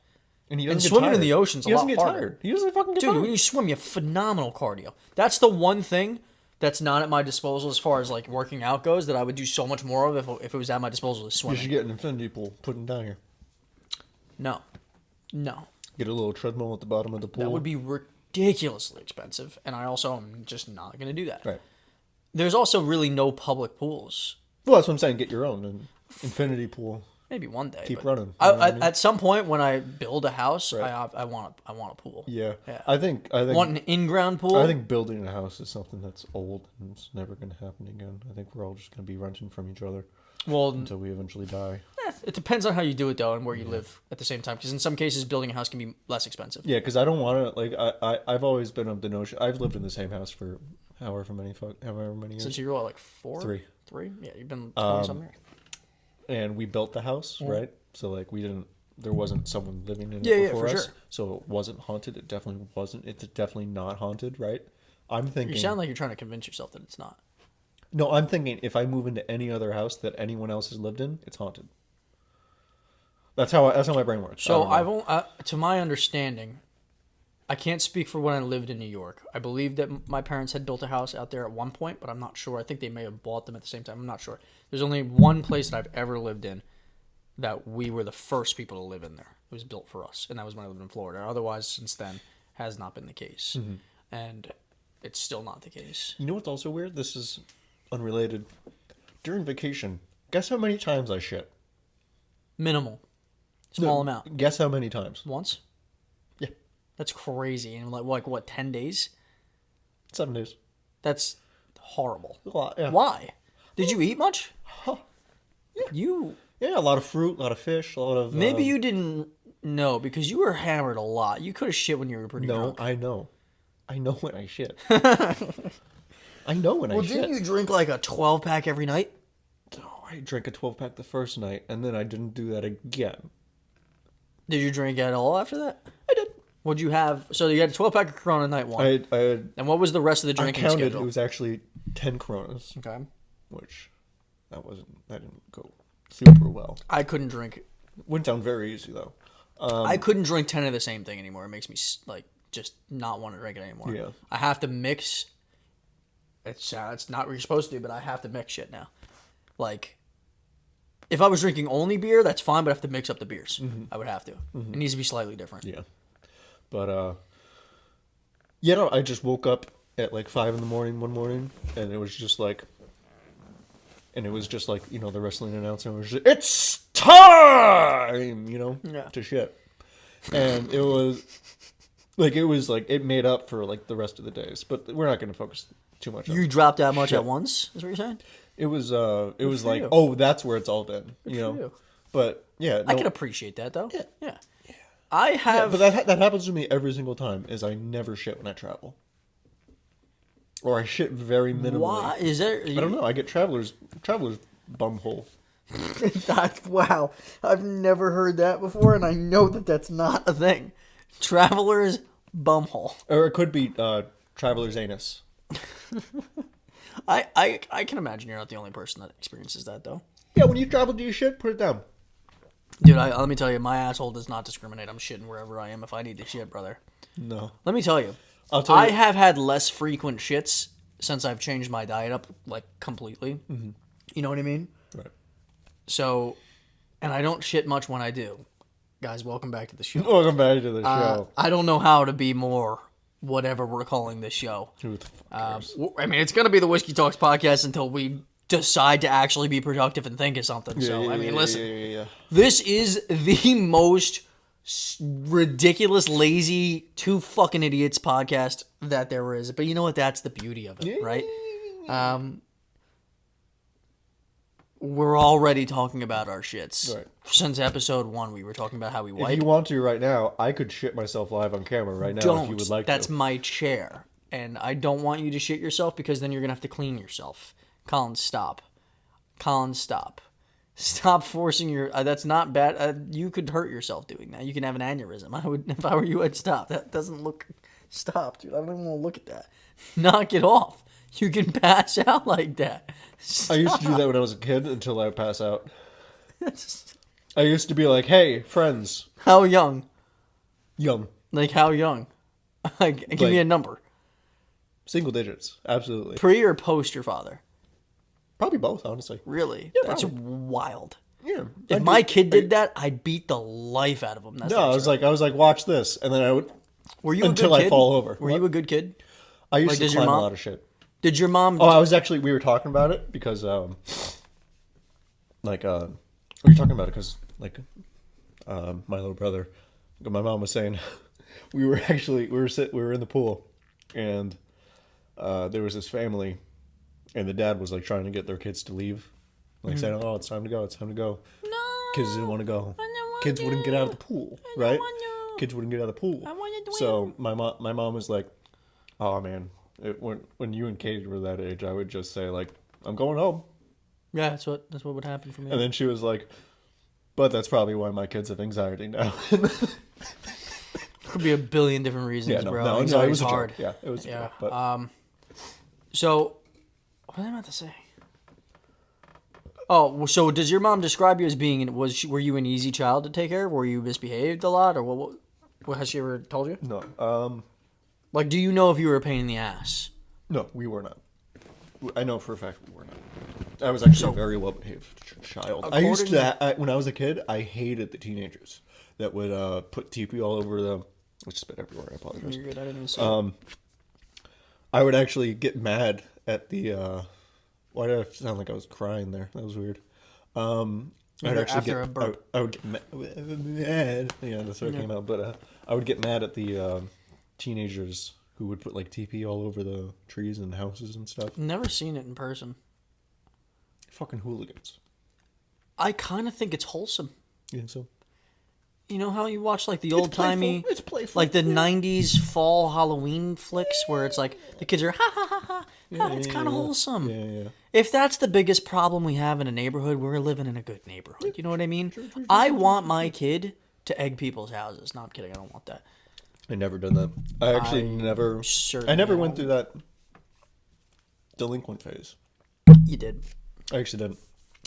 Speaker 1: And he
Speaker 2: And
Speaker 1: doesn't get
Speaker 2: swimming in
Speaker 1: tired.
Speaker 2: the ocean's a
Speaker 1: He doesn't
Speaker 2: lot
Speaker 1: get
Speaker 2: harder.
Speaker 1: tired. He doesn't fucking get
Speaker 2: Dude,
Speaker 1: tired.
Speaker 2: when you swim, you have phenomenal cardio. That's the one thing that's not at my disposal as far as like working out goes that I would do so much more of if it was at my disposal is
Speaker 1: You
Speaker 2: swimming.
Speaker 1: should get an infinity pool, put him down here.
Speaker 2: No.
Speaker 1: Get a little treadmill at the bottom of the pool.
Speaker 2: That would be ridiculously expensive, and I also am just not going to do that.
Speaker 1: Right.
Speaker 2: There's also really no public pools.
Speaker 1: Well, that's what I'm saying. Get your own infinity pool.
Speaker 2: Maybe one day.
Speaker 1: Keep
Speaker 2: but
Speaker 1: running. You know what I mean?
Speaker 2: At some point, when I build a house,
Speaker 1: Right.
Speaker 2: I want a pool.
Speaker 1: Yeah.
Speaker 2: Yeah.
Speaker 1: I think
Speaker 2: Want an in-ground pool?
Speaker 1: I think building a house is something that's old and it's never going to happen again. I think we're all just going to be renting from each other
Speaker 2: Well,
Speaker 1: until we eventually die.
Speaker 2: it depends on how you do it though, and where you live at the same time. Because in some cases, building a house can be less expensive.
Speaker 1: Yeah, because I don't want to, like, I've always been of the notion, I've lived in the same house for however many years.
Speaker 2: Since you were like 4?
Speaker 1: 3.
Speaker 2: 3? Yeah, you've been 20 something years.
Speaker 1: And we built the house, right? So, like, there wasn't someone living in it
Speaker 2: Yeah,
Speaker 1: before
Speaker 2: for
Speaker 1: us.
Speaker 2: sure.
Speaker 1: So it wasn't haunted. It definitely wasn't. It's definitely not haunted, right? I'm thinking.
Speaker 2: You sound like you're trying to convince yourself that it's not.
Speaker 1: No, I'm thinking if I move into any other house that anyone else has lived in, it's haunted. That's how my brain works.
Speaker 2: So
Speaker 1: I don't know.
Speaker 2: to my understanding, I can't speak for when I lived in New York. I believe that my parents had built a house out there at one point, but I'm not sure. I think they may have bought them at the same time. I'm not sure. There's only one place that I've ever lived in that we were the first people to live in there. It was built for us, and that was when I lived in Florida. Otherwise, since then, has not been the case, and it's still not the case.
Speaker 1: You know what's also weird? This is unrelated. during vacation, guess how many times I shit?
Speaker 2: Minimal. Small amount.
Speaker 1: Guess how many times?
Speaker 2: Once?
Speaker 1: Yeah.
Speaker 2: That's crazy. And like what, 10 days?
Speaker 1: 7 days.
Speaker 2: That's horrible.
Speaker 1: A lot, yeah.
Speaker 2: Why? Did you eat much?
Speaker 1: Huh.
Speaker 2: Yeah.
Speaker 1: A lot of fruit, a lot of fish, a lot of...
Speaker 2: Maybe you didn't know because you were hammered a lot. You could have shit when you were pretty drunk.
Speaker 1: No, I know. I know when I shit. I know when I shit.
Speaker 2: Well, didn't you drink like a 12-pack every night?
Speaker 1: Oh, I drank a 12-pack the first night, and then I didn't do that again.
Speaker 2: Did you drink at all after that?
Speaker 1: I did.
Speaker 2: What'd you have? So you had a 12-pack of Corona night one.
Speaker 1: I had,
Speaker 2: and what was the rest of the
Speaker 1: I
Speaker 2: drinking
Speaker 1: counted,
Speaker 2: schedule?
Speaker 1: it was actually 10 Coronas,
Speaker 2: Okay.
Speaker 1: which that didn't go super well.
Speaker 2: I couldn't drink.
Speaker 1: Went down very easy, though.
Speaker 2: I couldn't drink 10 of the same thing anymore. It makes me like just not want to drink it anymore.
Speaker 1: Yeah.
Speaker 2: I have to mix. It's not what you're supposed to do, but I have to mix shit now. Like, if I was drinking only beer, that's fine, but I have to mix up the beers. Mm-hmm. I would have to. Mm-hmm. It needs to be slightly different.
Speaker 1: Yeah. But, I just woke up at like 5 in the morning one morning, and it was just like, the wrestling announcer was just, it's time, to shit. And it was it made up for like the rest of the days, but we're not going to focus too much on
Speaker 2: You dropped that much
Speaker 1: shit.
Speaker 2: at once, is what you're saying?
Speaker 1: It was like,
Speaker 2: you.
Speaker 1: oh, that's where it's all been,
Speaker 2: For you.
Speaker 1: But yeah,
Speaker 2: I can appreciate that though.
Speaker 1: Yeah.
Speaker 2: I have,
Speaker 1: but that happens to me every single time. Is I never shit when I travel, or I shit very minimally.
Speaker 2: Why is there?
Speaker 1: I don't know. I get traveler's bumhole.
Speaker 2: Wow, I've never heard that before, and I know that that's not a thing. Traveler's bumhole.
Speaker 1: Or it could be traveler's anus.
Speaker 2: I can imagine you're not the only person that experiences that though.
Speaker 1: Yeah, when you travel, do you shit? Put it down.
Speaker 2: Dude, let me tell you, my asshole does not discriminate. I'm shitting wherever I am if I need to shit, brother.
Speaker 1: No.
Speaker 2: Let me tell you.
Speaker 1: I
Speaker 2: have had less frequent shits since I've changed my diet up, like, completely. Mm-hmm. You know what I mean?
Speaker 1: Right.
Speaker 2: So, and I don't shit much when I do. Guys, welcome back to the show.
Speaker 1: Welcome back to the show.
Speaker 2: I don't know how to be more whatever we're calling this show.
Speaker 1: Who the fuck cares?
Speaker 2: I mean, it's going to be the Whiskey Talks podcast until we decide to actually be productive and think of something. Listen, this is the most ridiculous, lazy, two fucking idiots podcast that there is. But you know what? That's the beauty of it, right? We're already talking about our shits.
Speaker 1: Right.
Speaker 2: Since episode 1, we were talking about how we wipe.
Speaker 1: If you want to right now, I could shit myself live on camera right now if you would like to.
Speaker 2: That's my chair. And I don't want you to shit yourself because then you're going to have to clean yourself. Colin, stop. Stop forcing your... that's not bad. You could hurt yourself doing that. You can have an aneurysm. If I were you, I'd stop. That doesn't look... Stop, dude. I don't even want to look at that. Knock it off. You can pass out like that. Stop.
Speaker 1: I used to do that when I was a kid until I would pass out. I used to be like, hey, friends.
Speaker 2: How young?
Speaker 1: Young.
Speaker 2: Like, how young? Give me a number.
Speaker 1: Single digits. Absolutely.
Speaker 2: Pre or post your father?
Speaker 1: Probably both, honestly.
Speaker 2: Really?
Speaker 1: Yeah,
Speaker 2: that's
Speaker 1: probably.
Speaker 2: Wild.
Speaker 1: Yeah.
Speaker 2: If my kid did that, I'd beat the life out of him. That's
Speaker 1: I was like, watch this, and then I would.
Speaker 2: Were you
Speaker 1: until
Speaker 2: a good kid?
Speaker 1: I fall over?
Speaker 2: Were you a good kid?
Speaker 1: I used to climb a lot of shit.
Speaker 2: Did your mom?
Speaker 1: Oh, we were talking about it because, we were talking about it because, my little brother, my mom was saying, we were in the pool, and there was this family, and the dad was trying to get their kids to leave, saying, "Oh, it's time to go, it's time to go." No, kids didn't want to go. Kids wouldn't get out of the pool, right? Kids wouldn't get out of the pool. So my mom was like, "Oh man, when you and Katie were that age, I would just say I'm going home."
Speaker 2: Yeah, that's what would happen for me.
Speaker 1: And then she was like, "But that's probably why my kids have anxiety now."
Speaker 2: Could be a billion different reasons, bro.
Speaker 1: No, it was hard. Yeah, it was.
Speaker 2: Yeah.
Speaker 1: A joke, but...
Speaker 2: So, what was I about to say? Oh, so does your mom describe you as being? Were you an easy child to take care of? Were you misbehaved a lot, or what has she ever told you?
Speaker 1: No.
Speaker 2: Do you know if you were a pain in the ass?
Speaker 1: No, we were not. I know for a fact we were not. I was actually a very well-behaved child. I used to, when I was a kid, I hated the teenagers that would put TP all over them. Which spit everywhere. I apologize.
Speaker 2: You're good. I didn't even see
Speaker 1: I would actually get mad at the Why did I sound like I was crying there? That was weird. I'd
Speaker 2: After
Speaker 1: actually
Speaker 2: a burp.
Speaker 1: I would get mad. Yeah, that's what came out. But I would get mad at the teenagers who would put like TP all over the trees and houses and stuff.
Speaker 2: Never seen it in person.
Speaker 1: Fucking hooligans.
Speaker 2: I kind of think it's wholesome.
Speaker 1: You think so?
Speaker 2: You know how you watch like the old timey,
Speaker 1: It's playful.
Speaker 2: like the '90s fall Halloween flicks where it's like the kids are ha ha ha ha. It's kind of wholesome.
Speaker 1: Yeah.
Speaker 2: If that's the biggest problem we have in a neighborhood, we're living in a good neighborhood. You know what I mean? I want my kid to egg people's houses. No, I'm kidding. I don't want that.
Speaker 1: I never done that. I actually never. I never went through that delinquent phase.
Speaker 2: You did.
Speaker 1: I actually didn't.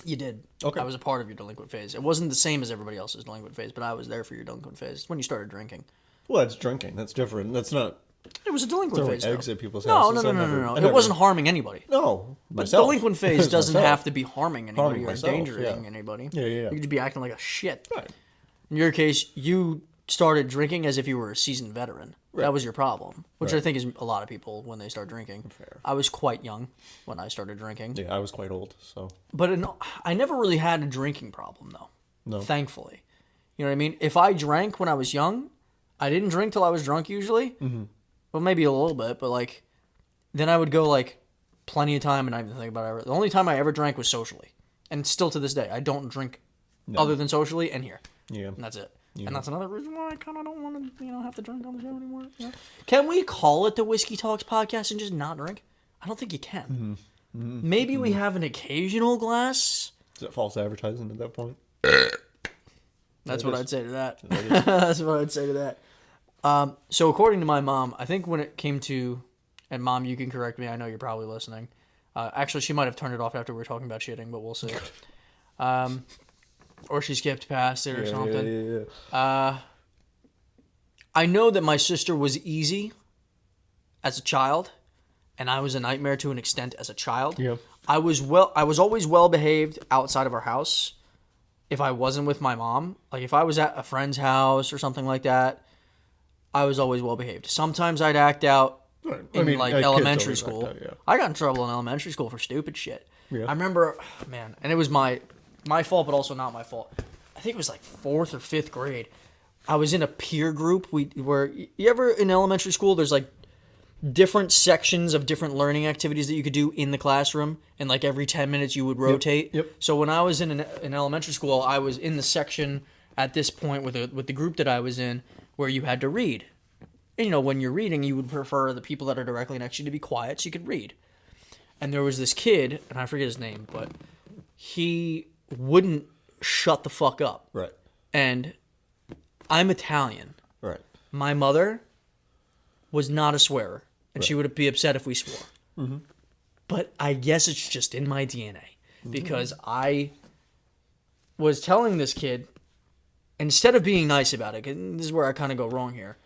Speaker 2: You did.
Speaker 1: Okay.
Speaker 2: I was a part of your delinquent phase. It wasn't the same as everybody else's delinquent phase, but I was there for your delinquent phase. It's when you started drinking.
Speaker 1: Well, that's drinking. That's different. That's not
Speaker 2: It was a delinquent
Speaker 1: throwing
Speaker 2: phase.
Speaker 1: eggs
Speaker 2: though.
Speaker 1: at people's
Speaker 2: No,
Speaker 1: houses.
Speaker 2: no. It wasn't harming anybody.
Speaker 1: No,
Speaker 2: But
Speaker 1: myself.
Speaker 2: delinquent phase doesn't
Speaker 1: Myself.
Speaker 2: have to be harming anybody
Speaker 1: Harming
Speaker 2: or
Speaker 1: myself,
Speaker 2: endangering
Speaker 1: yeah.
Speaker 2: anybody.
Speaker 1: Yeah.
Speaker 2: You could just be acting like a shit.
Speaker 1: Right.
Speaker 2: In your case, you started drinking as if you were a seasoned veteran.
Speaker 1: Right.
Speaker 2: That was your problem, which I
Speaker 1: Right.
Speaker 2: think is a lot of people when they start drinking.
Speaker 1: Fair.
Speaker 2: I was quite young when I started drinking.
Speaker 1: Yeah, I was quite old, so
Speaker 2: But I never really had a drinking problem, though.
Speaker 1: no.
Speaker 2: Thankfully. You know what I mean? If I drank when I was young, I didn't drink till I was drunk usually. Mm-hmm. Well, maybe a little bit, but like, then I would go like plenty of time and not even think about it. The only time I ever drank was socially. And still to this day, I don't drink other than socially and here.
Speaker 1: Yeah.
Speaker 2: And that's it. Yeah. And that's another reason why I kind of don't want to, have to drink on the show anymore. Yeah. Can we call it the Whiskey Talks podcast and just not drink? I don't think you can. Mm-hmm. Maybe we have an occasional glass.
Speaker 1: Is it false advertising at that point?
Speaker 2: That's what I'd say to that. That's what I'd say to that. So according to my mom, I think when it came to, and Mom, you can correct me. I know you're probably listening. Actually, she might have turned it off after we were talking about shitting, but we'll see. Or she skipped past it or something.
Speaker 1: Yeah.
Speaker 2: I know that my sister was easy as a child, and I was a nightmare to an extent as a child.
Speaker 1: Yeah.
Speaker 2: I was always well behaved outside of our house. If I wasn't with my mom, like if I was at a friend's house or something like that, I was always well behaved. Sometimes I'd act out
Speaker 1: Right.
Speaker 2: in
Speaker 1: kids
Speaker 2: elementary
Speaker 1: always
Speaker 2: school.
Speaker 1: act out, yeah.
Speaker 2: I got in trouble in elementary school for stupid shit.
Speaker 1: Yeah.
Speaker 2: I remember, man, and it was my fault, but also not my fault. I think it was like 4th or 5th grade. I was in a peer group. Where you ever in elementary school, there's like different sections of different learning activities that you could do in the classroom, and like every 10 minutes you would rotate.
Speaker 1: Yep.
Speaker 2: So when I was in elementary school, I was in the section at this point with the group that I was in where you had to read. And, when you're reading, you would prefer the people that are directly next to you to be quiet so you could read. And there was this kid, and I forget his name, but he wouldn't shut the fuck up.
Speaker 1: Right.
Speaker 2: And I'm Italian.
Speaker 1: Right.
Speaker 2: My mother was not a swearer, and she would be upset if we swore. Mm-hmm. But I guess it's just in my DNA, because I was telling this kid, instead of being nice about it, and this is where I kind of go wrong here,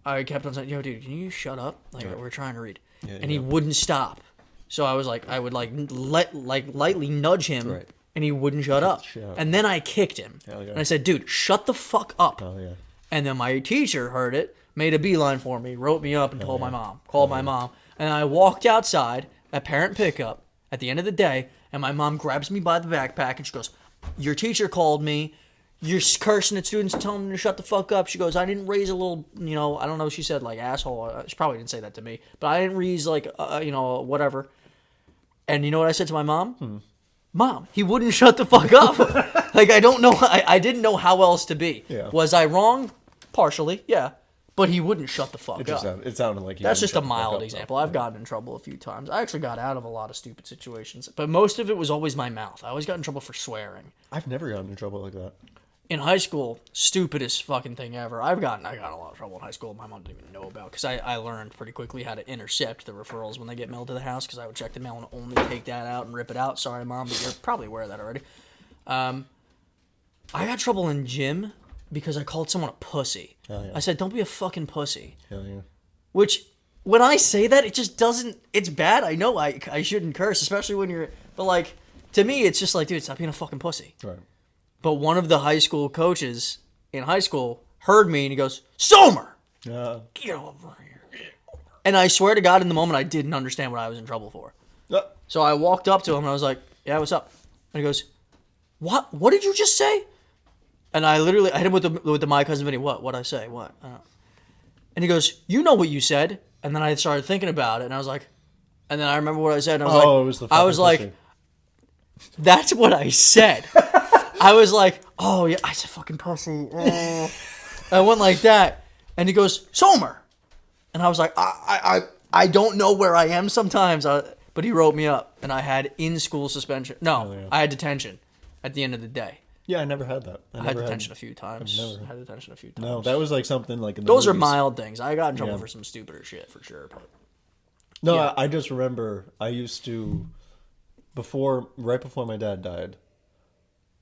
Speaker 2: I kept on saying, "Yo, dude, can you shut up? Like, we're trying to read." And he wouldn't stop. So I was like, I would lightly nudge him,
Speaker 1: Right.
Speaker 2: and he wouldn't shut up. And then I kicked him.
Speaker 1: Hell yeah.
Speaker 2: And I said, "Dude, shut the fuck up."
Speaker 1: Oh yeah.
Speaker 2: And then my teacher heard it, made a beeline for me, wrote me up, and told my mom. Called my mom. And I walked outside at parent pickup at the end of the day, and my mom grabs me by the backpack, and she goes, "Your teacher called me. You're cursing at students and telling them to shut the fuck up." She goes, "I didn't raise a little, I don't know if she said, like, asshole. She probably didn't say that to me. But I didn't raise, like, whatever." And you know what I said to my mom? Mom, he wouldn't shut the fuck up. Like, I don't know. I didn't know how else to be.
Speaker 1: Yeah.
Speaker 2: Was I wrong? Partially, yeah. But he wouldn't shut the fuck up.
Speaker 1: It sounded like he
Speaker 2: That's
Speaker 1: wouldn't
Speaker 2: just a
Speaker 1: shut the fuck
Speaker 2: mild
Speaker 1: up,
Speaker 2: example.
Speaker 1: though.
Speaker 2: I've gotten in trouble a few times. I actually got out of a lot of stupid situations. But most of it was always my mouth. I always got in trouble for swearing.
Speaker 1: I've never gotten in trouble like that.
Speaker 2: In high school, stupidest fucking thing ever. I got in a lot of trouble in high school my mom didn't even know about, because I learned pretty quickly how to intercept the referrals when they get mailed to the house, because I would check the mail and only take that out and rip it out. Sorry, Mom, but you're probably aware of that already. I got trouble in gym because I called someone a pussy.
Speaker 1: Hell yeah.
Speaker 2: I said, "Don't be a fucking pussy."
Speaker 1: Hell yeah.
Speaker 2: Which, when I say that, it just doesn't... It's bad. I know I shouldn't curse, especially when you're... But, like, to me, it's just like, dude, stop being a fucking pussy.
Speaker 1: Right.
Speaker 2: But one of the high school coaches in high school heard me, and he goes, "Somer!
Speaker 1: Yeah.
Speaker 2: Get over here." And I swear to God, in the moment, I didn't understand what I was in trouble for. So I walked up to him and I was like, "Yeah, what's up?" And he goes, "What? What did you just say?" And I hit him with the My Cousin Vinny. What'd I say? What? And he goes, "You know what you said." And then I started thinking about it, and I was like, and then I remember what I said, and I was like, that's what I said. I was like, oh yeah, I said fucking pussy. I went like that, and he goes, "Somer," and I was like, I don't know where I am sometimes, but he wrote me up, and I had in-school suspension. No, I had detention at the end of the day.
Speaker 1: Yeah, I never had that.
Speaker 2: I had detention a few times.
Speaker 1: No, that was like something like in the
Speaker 2: Those
Speaker 1: movies.
Speaker 2: are mild things. I got in trouble for some stupider shit for sure. But
Speaker 1: no, I just remember I used to right before my dad died,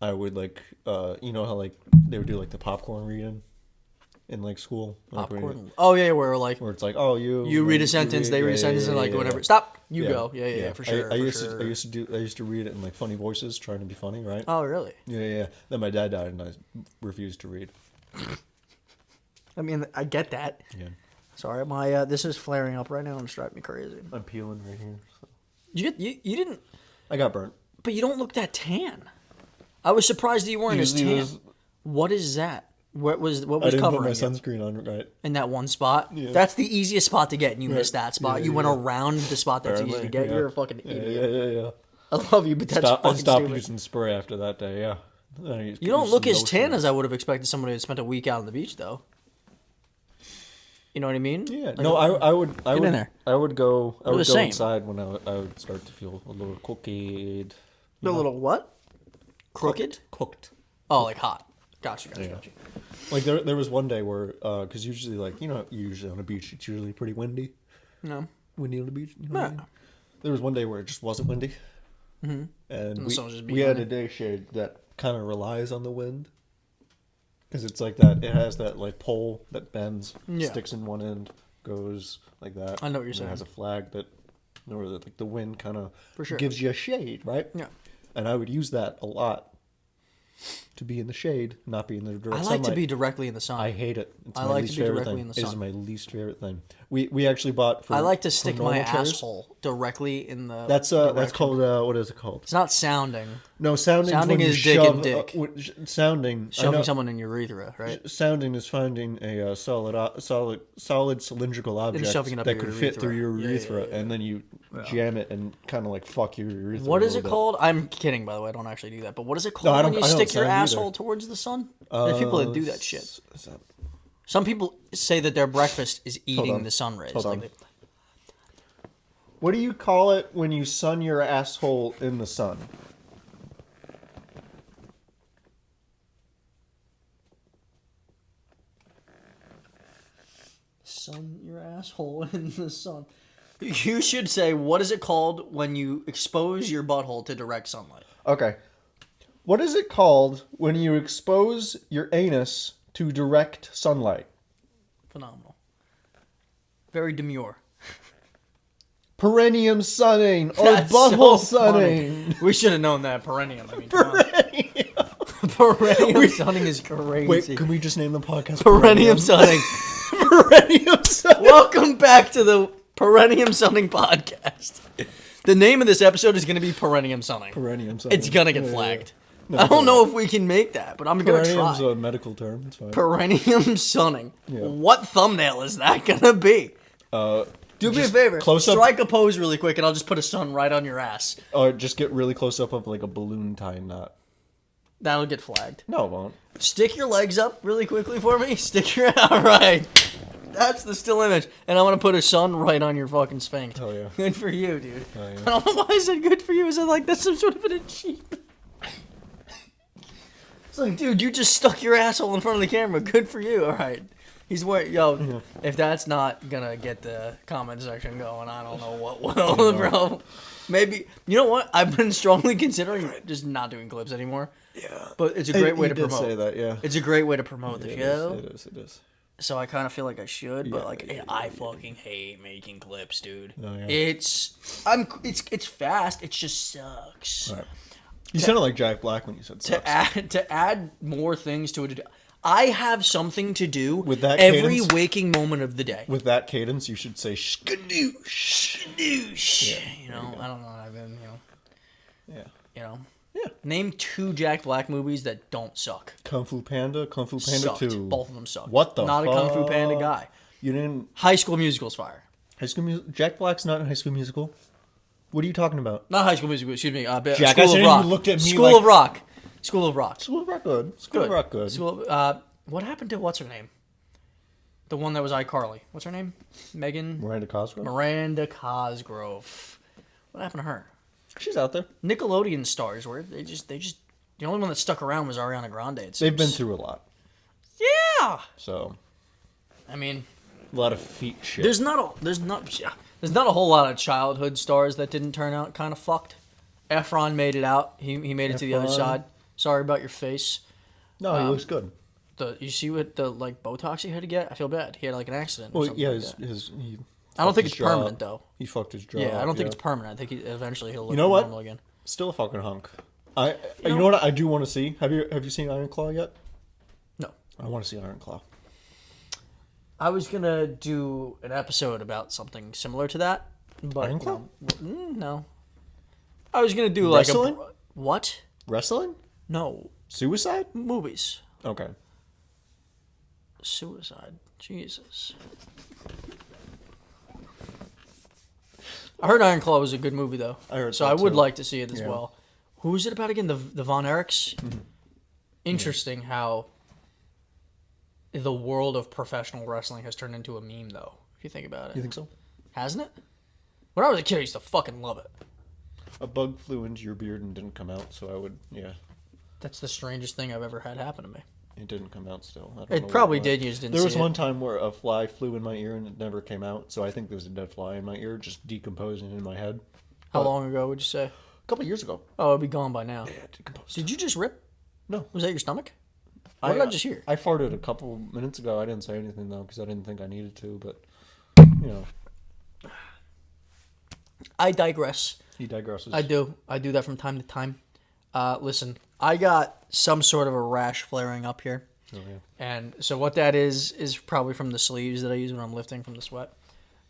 Speaker 1: I would like you know how like they would do like the popcorn reading in like school.
Speaker 2: Popcorn. Oh yeah, where
Speaker 1: it's like, oh you
Speaker 2: read a sentence, they read a sentence, and like whatever. Stop. You go. Yeah, for sure.
Speaker 1: I used to read it in like funny voices, trying to be funny, right?
Speaker 2: Oh really?
Speaker 1: Yeah. Then my dad died, and I refused to read.
Speaker 2: I mean, I get that.
Speaker 1: Yeah.
Speaker 2: Sorry, my this is flaring up right now and it's driving me crazy.
Speaker 1: I'm peeling right here. So.
Speaker 2: You didn't.
Speaker 1: I got burnt.
Speaker 2: But you don't look that tan. I was surprised that you weren't as tan. What is that? What was covering
Speaker 1: I didn't put my
Speaker 2: you?
Speaker 1: sunscreen on right.
Speaker 2: In that one spot?
Speaker 1: Yeah.
Speaker 2: That's the easiest spot to get, and you missed that spot. You went around the spot that's easy to get.
Speaker 1: Yeah.
Speaker 2: You're a fucking idiot.
Speaker 1: Yeah.
Speaker 2: I love you, but that's fucking
Speaker 1: I stopped
Speaker 2: stupid.
Speaker 1: using spray after that day, yeah.
Speaker 2: You don't look as tan as I would have expected somebody who spent a week out on the beach, though. You know what I mean?
Speaker 1: Yeah.
Speaker 2: Like,
Speaker 1: No, I would
Speaker 2: in there.
Speaker 1: I would go
Speaker 2: same.
Speaker 1: inside when I would start to feel a little crooked.
Speaker 2: A little what? Crooked?
Speaker 1: Cooked.
Speaker 2: Oh, like hot. Gotcha.
Speaker 1: Like there was one day where because usually like usually on a beach it's usually pretty windy.
Speaker 2: No.
Speaker 1: Windy on the beach. You know what I mean? There was one day where it just wasn't windy.
Speaker 2: Mm-hmm.
Speaker 1: And we had a day shade that kind of relies on the wind. Because it's like that, it has that like pole that bends, sticks in one end, goes like that.
Speaker 2: I know what you're saying.
Speaker 1: It has a flag that, like the wind kind of
Speaker 2: sure.
Speaker 1: gives you a shade, right?
Speaker 2: Yeah.
Speaker 1: And I would use that a lot to be in the shade, not be in the direct sunlight.
Speaker 2: I like to be directly in the sun.
Speaker 1: I hate it. It's
Speaker 2: I
Speaker 1: my
Speaker 2: like
Speaker 1: least
Speaker 2: to be
Speaker 1: favorite
Speaker 2: directly
Speaker 1: thing.
Speaker 2: in the
Speaker 1: It is
Speaker 2: sun.
Speaker 1: my least favorite thing. We actually bought for.
Speaker 2: I like to stick my
Speaker 1: chairs.
Speaker 2: asshole directly in the.
Speaker 1: That's called what is it called?
Speaker 2: It's not sounding.
Speaker 1: No, sounding
Speaker 2: is dick and dick.
Speaker 1: Sounding.
Speaker 2: Shoving someone in your urethra, right?
Speaker 1: Sounding is finding a solid cylindrical object
Speaker 2: shoving it up
Speaker 1: that
Speaker 2: your
Speaker 1: could fit
Speaker 2: urethra.
Speaker 1: through your urethra,
Speaker 2: Yeah.
Speaker 1: and then you jam it and kind of like fuck your urethra.
Speaker 2: What is it called? I'm kidding, by the way. I don't actually do that. But what is it called
Speaker 1: I
Speaker 2: when you
Speaker 1: don't
Speaker 2: stick your
Speaker 1: sound either.
Speaker 2: asshole towards the sun? There's people that do that shit.
Speaker 1: Is that...
Speaker 2: Some people say that their breakfast is eating
Speaker 1: on.
Speaker 2: the sun rays.
Speaker 1: Hold on.
Speaker 2: Like
Speaker 1: What do you call it when you sun your asshole in the sun?
Speaker 2: sun your asshole in the sun. You should say, what is it called when you expose your butthole to direct sunlight?
Speaker 1: Okay. What is it called when you expose your anus to direct sunlight?
Speaker 2: Phenomenal. Very demure.
Speaker 1: Perineum sunning or
Speaker 2: That's
Speaker 1: butthole
Speaker 2: so funny.
Speaker 1: sunning.
Speaker 2: We should have known that. Perineum. I mean, Perineum sunning is crazy.
Speaker 1: Wait, can we just name the podcast
Speaker 2: Perineum sunning.
Speaker 1: Perineum sunning.
Speaker 2: Welcome back to the Perineum Sunning podcast. The name of this episode is going to be Perineum Sunning.
Speaker 1: Perineum sunning.
Speaker 2: It's going to get flagged.
Speaker 1: No,
Speaker 2: I don't know if we can make that, but I'm going to try.
Speaker 1: Perineum's a medical term. It's fine.
Speaker 2: Perineum Sunning.
Speaker 1: Yeah.
Speaker 2: What thumbnail is that going to be? Do me a favor.
Speaker 1: Close up.
Speaker 2: Strike a pose really quick, and I'll just put a sun right on your ass.
Speaker 1: Or just get really close up of like a balloon tying knot.
Speaker 2: That'll get flagged.
Speaker 1: No, it won't.
Speaker 2: Stick your legs up really quickly for me. Stick your... All right. That's the still image. And I want to put a sun right on your fucking sphinx.
Speaker 1: Hell yeah.
Speaker 2: Good for you, dude.
Speaker 1: Hell yeah.
Speaker 2: I don't know why I said good for you. I said like that's some sort of an achievement. It's like, dude, you just stuck your asshole in front of the camera. Good for you. All right. He's wearing... Yo, if that's not going to get the comment section going, I don't know what will, bro. Maybe... You know what? I've been strongly considering just not doing clips anymore.
Speaker 1: Yeah.
Speaker 2: But it's a great way to
Speaker 1: did
Speaker 2: promote.
Speaker 1: Say that, yeah.
Speaker 2: It's a great way to promote the show.
Speaker 1: It is.
Speaker 2: So I kind of feel like I should, but
Speaker 1: Yeah,
Speaker 2: I fucking hate making clips, dude.
Speaker 1: Oh, yeah.
Speaker 2: It's fast. It just sucks.
Speaker 1: Right. You sounded like Jack Black when you said sucks.
Speaker 2: To add more things to it. I have something to do
Speaker 1: With that
Speaker 2: every
Speaker 1: cadence?
Speaker 2: waking moment of the day.
Speaker 1: With that cadence, you should say skadoosh.
Speaker 2: Skadoosh.
Speaker 1: Yeah,
Speaker 2: you know, I don't know. I've been,
Speaker 1: Yeah.
Speaker 2: you know.
Speaker 1: Yeah.
Speaker 2: Name 2 Jack Black movies that don't suck.
Speaker 1: Kung Fu Panda
Speaker 2: Sucked.
Speaker 1: 2.
Speaker 2: Both of them sucked.
Speaker 1: What the
Speaker 2: Not
Speaker 1: fuck?
Speaker 2: a Kung Fu Panda guy.
Speaker 1: You didn't...
Speaker 2: High School Musical's fire.
Speaker 1: Jack Black's not in High School Musical. What are you talking about?
Speaker 2: Not High School Musical, excuse me.
Speaker 1: Jack,
Speaker 2: School
Speaker 1: I said
Speaker 2: of Rock.
Speaker 1: you looked at me
Speaker 2: School
Speaker 1: like-
Speaker 2: of Rock. School of Rock.
Speaker 1: School of Rock good. School of Rock good.
Speaker 2: What happened to what's her name? The one that was iCarly. What's her name?
Speaker 1: Miranda Cosgrove?
Speaker 2: Miranda Cosgrove. What happened to her?
Speaker 1: She's out there.
Speaker 2: Nickelodeon stars were they just the only one that stuck around was Ariana Grande.
Speaker 1: They've been through a lot.
Speaker 2: Yeah.
Speaker 1: So,
Speaker 2: I mean,
Speaker 1: a lot of feet shit.
Speaker 2: there's not a whole lot of childhood stars that didn't turn out kind of fucked. Efron made it out. He made it to the other
Speaker 1: Efron.
Speaker 2: side. Sorry about your face.
Speaker 1: No, he looks good.
Speaker 2: You see what the Botox he had to get? I feel bad. He had like an accident. Or
Speaker 1: Well,
Speaker 2: something
Speaker 1: yeah,
Speaker 2: like that.
Speaker 1: he
Speaker 2: I don't think
Speaker 1: his
Speaker 2: it's
Speaker 1: jaw.
Speaker 2: permanent though.
Speaker 1: He fucked his jaw.
Speaker 2: Yeah, I don't think
Speaker 1: up,
Speaker 2: it's permanent. I think eventually he'll look
Speaker 1: You know what?
Speaker 2: normal again.
Speaker 1: Still a fucking hunk. You know what I do want to see? Have you seen Iron Claw yet?
Speaker 2: No.
Speaker 1: I want to see Iron Claw.
Speaker 2: I was gonna do an episode about something similar to that, but
Speaker 1: Iron Claw?
Speaker 2: no. I was gonna do like
Speaker 1: Wrestling?
Speaker 2: What?
Speaker 1: Wrestling?
Speaker 2: No,
Speaker 1: Suicide?
Speaker 2: movies.
Speaker 1: Okay.
Speaker 2: Suicide. Jesus. I heard Iron Claw was a good movie though.
Speaker 1: I heard
Speaker 2: so.
Speaker 1: that
Speaker 2: I would
Speaker 1: too.
Speaker 2: like to see it as
Speaker 1: Yeah.
Speaker 2: well. Who is it about again? The Von Erichs. Interesting how the world of professional wrestling has turned into a meme, though. If you think about it,
Speaker 1: You think so?
Speaker 2: hasn't it? When I was a kid, I used to fucking love it.
Speaker 1: A bug flew into your beard and didn't come out, so I would, yeah.
Speaker 2: That's the strangest thing I've ever had happen to me.
Speaker 1: It didn't come out still. I don't know
Speaker 2: It probably
Speaker 1: what
Speaker 2: did. You just didn't
Speaker 1: There
Speaker 2: see
Speaker 1: was
Speaker 2: it.
Speaker 1: one time where a fly flew in my ear and it never came out, so I think there was a dead fly in my ear just decomposing in my head.
Speaker 2: How long ago would you say?
Speaker 1: A couple years ago.
Speaker 2: Oh, it'd be gone by now.
Speaker 1: Yeah, it decomposed.
Speaker 2: Did you just rip?
Speaker 1: No.
Speaker 2: Was that your stomach? What did I just hear?
Speaker 1: I farted a couple minutes ago. I didn't say anything, though, because I didn't think I needed to, but, you know,
Speaker 2: I digress.
Speaker 1: he digresses.
Speaker 2: I do. I do that from time to time. Listen, I got some sort of a rash flaring up here.
Speaker 1: Oh, yeah.
Speaker 2: And so what that is probably from the sleeves that I use when I'm lifting from the sweat.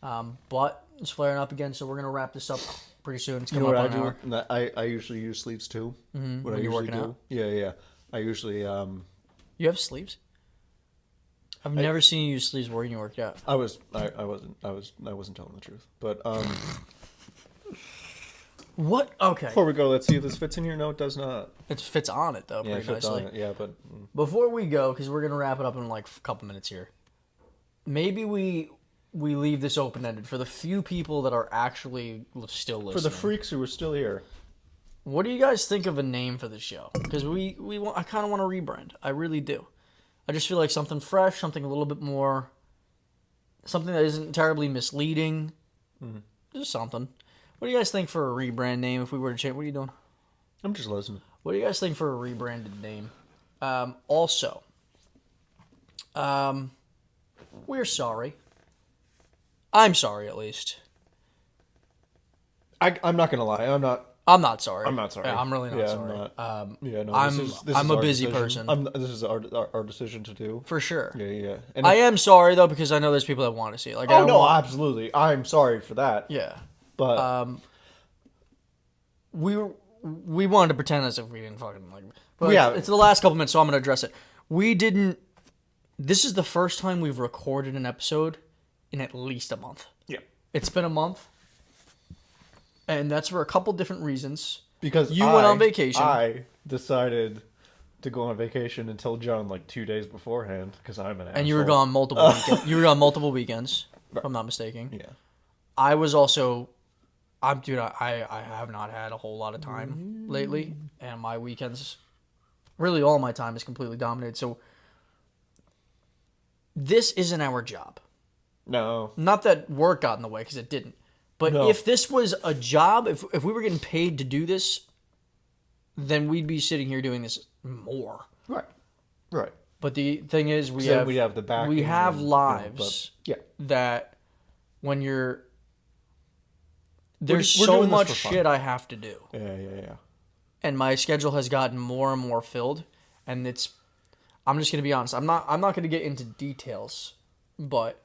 Speaker 2: But it's flaring up again, so we're going to wrap this up pretty soon. It's
Speaker 1: You
Speaker 2: coming
Speaker 1: know
Speaker 2: up
Speaker 1: what
Speaker 2: on an hour.
Speaker 1: I usually use sleeves, too.
Speaker 2: Mm-hmm.
Speaker 1: What
Speaker 2: When
Speaker 1: I
Speaker 2: you're
Speaker 1: usually
Speaker 2: working
Speaker 1: do.
Speaker 2: out?
Speaker 1: Yeah. I usually,
Speaker 2: You have sleeves? I've never seen you use sleeves when you worked out.
Speaker 1: I wasn't telling the truth. But,
Speaker 2: What? Okay.
Speaker 1: before we go, let's see if this fits in here. No, it does not.
Speaker 2: It fits on it, though,
Speaker 1: Yeah, it
Speaker 2: pretty
Speaker 1: fits
Speaker 2: nicely.
Speaker 1: on it. Yeah, but
Speaker 2: Before we go, because we're going to wrap it up in like a couple minutes here, maybe we leave this open-ended for the few people that are actually still listening.
Speaker 1: for the freaks who are still here,
Speaker 2: What do you guys think of a name for the show? Because I kind of want to rebrand. I really do. I just feel like something fresh, something a little bit more, something that isn't terribly misleading. Just something. What do you guys think for a rebrand name if we were to change? What are you doing?
Speaker 1: I'm just listening.
Speaker 2: What do you guys think for a rebranded name? We're sorry. I'm sorry, at least.
Speaker 1: I'm not gonna lie. I'm not
Speaker 2: sorry.
Speaker 1: I'm not sorry.
Speaker 2: Yeah, I'm really not
Speaker 1: Yeah,
Speaker 2: sorry.
Speaker 1: I'm not. Yeah, no.
Speaker 2: I'm
Speaker 1: this
Speaker 2: a
Speaker 1: is our
Speaker 2: busy
Speaker 1: decision.
Speaker 2: person.
Speaker 1: This is our decision to do.
Speaker 2: For sure.
Speaker 1: Yeah. And
Speaker 2: I am sorry though because I know there's people that want to see it. Like, I
Speaker 1: Oh
Speaker 2: don't
Speaker 1: no,
Speaker 2: want-
Speaker 1: absolutely. I'm sorry for that.
Speaker 2: yeah.
Speaker 1: But
Speaker 2: We wanted to pretend as if we didn't fucking like. But
Speaker 1: Yeah.
Speaker 2: it's the last couple minutes, so I'm gonna address it. We didn't. This is the first time we've recorded an episode in at least a month.
Speaker 1: yeah,
Speaker 2: It's been a month, and that's for a couple different reasons.
Speaker 1: because
Speaker 2: You went on vacation.
Speaker 1: I decided to go on vacation and tell John like 2 days beforehand because I'm an asshole.
Speaker 2: And you were gone multiple weekends. You were gone multiple weekends, if I'm not mistaken.
Speaker 1: Yeah.
Speaker 2: I was also, I have not had a whole lot of time lately, and my weekends, really all my time is completely dominated. So this isn't our job.
Speaker 1: No.
Speaker 2: Not that work got in the way, because it didn't. But
Speaker 1: No.
Speaker 2: if this was a job, if we were getting paid to do this, then we'd be sitting here doing this more.
Speaker 1: Right.
Speaker 2: But the thing is, we
Speaker 1: Then
Speaker 2: have
Speaker 1: we'd have the backing
Speaker 2: we have
Speaker 1: and,
Speaker 2: lives
Speaker 1: yeah.
Speaker 2: that when you're there's
Speaker 1: we're
Speaker 2: so
Speaker 1: doing this
Speaker 2: much
Speaker 1: for fun.
Speaker 2: shit I have to do,
Speaker 1: Yeah.
Speaker 2: and my schedule has gotten more and more filled, and I'm just gonna be honest. I'm not gonna get into details, but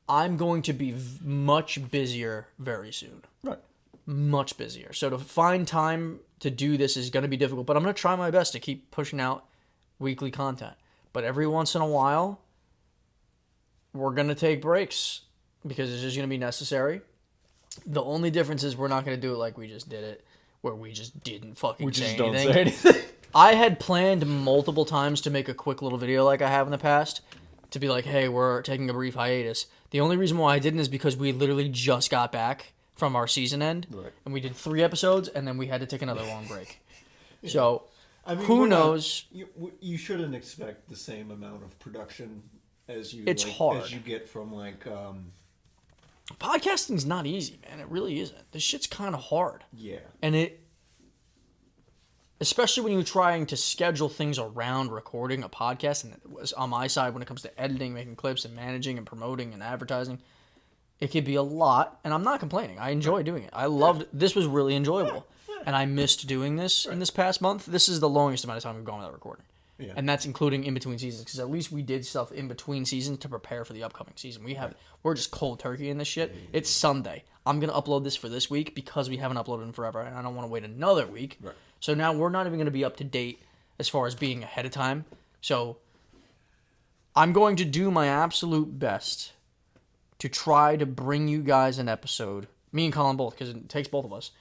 Speaker 2: I'm going to be much busier very soon.
Speaker 1: Right.
Speaker 2: Much busier. So to find time to do this is gonna be difficult, but I'm gonna try my best to keep pushing out weekly content. But every once in a while, we're gonna take breaks because it's just gonna be necessary. The only difference is we're not gonna do it like we just did it, where we just didn't fucking say anything.
Speaker 1: Don't say anything.
Speaker 2: I had planned multiple times to make a quick little video like I have in the past, to be like, hey, we're taking a brief hiatus. The only reason why I didn't is because we literally just got back from our season end,
Speaker 1: Right.
Speaker 2: and we did 3 episodes, and then we had to take another long break. So,
Speaker 1: I mean,
Speaker 2: who knows?
Speaker 1: You shouldn't expect the same amount of production as you.
Speaker 2: It's hard.
Speaker 1: As you get from like.
Speaker 2: Podcasting's not easy, man. It really isn't. This shit's kind of hard.
Speaker 1: Yeah.
Speaker 2: And especially when you're trying to schedule things around recording a podcast, and it was on my side when it comes to editing, making clips, and managing and promoting and advertising, it could be a lot, and I'm not complaining. I enjoy doing it. I loved this was really enjoyable, and I missed doing this in this past month. This is the longest amount of time we've gone without recording.
Speaker 1: Yeah.
Speaker 2: And that's including in between seasons, because at least we did stuff in between seasons to prepare for the upcoming season. We're just cold turkey in this shit. It's Sunday. I'm gonna upload this for this week because we haven't uploaded in forever, and I don't want to wait another week.
Speaker 1: Right.
Speaker 2: So now we're not even gonna be up to date as far as being ahead of time. So I'm going to do my absolute best to try to bring you guys an episode, me and Colin both, because it takes both of us,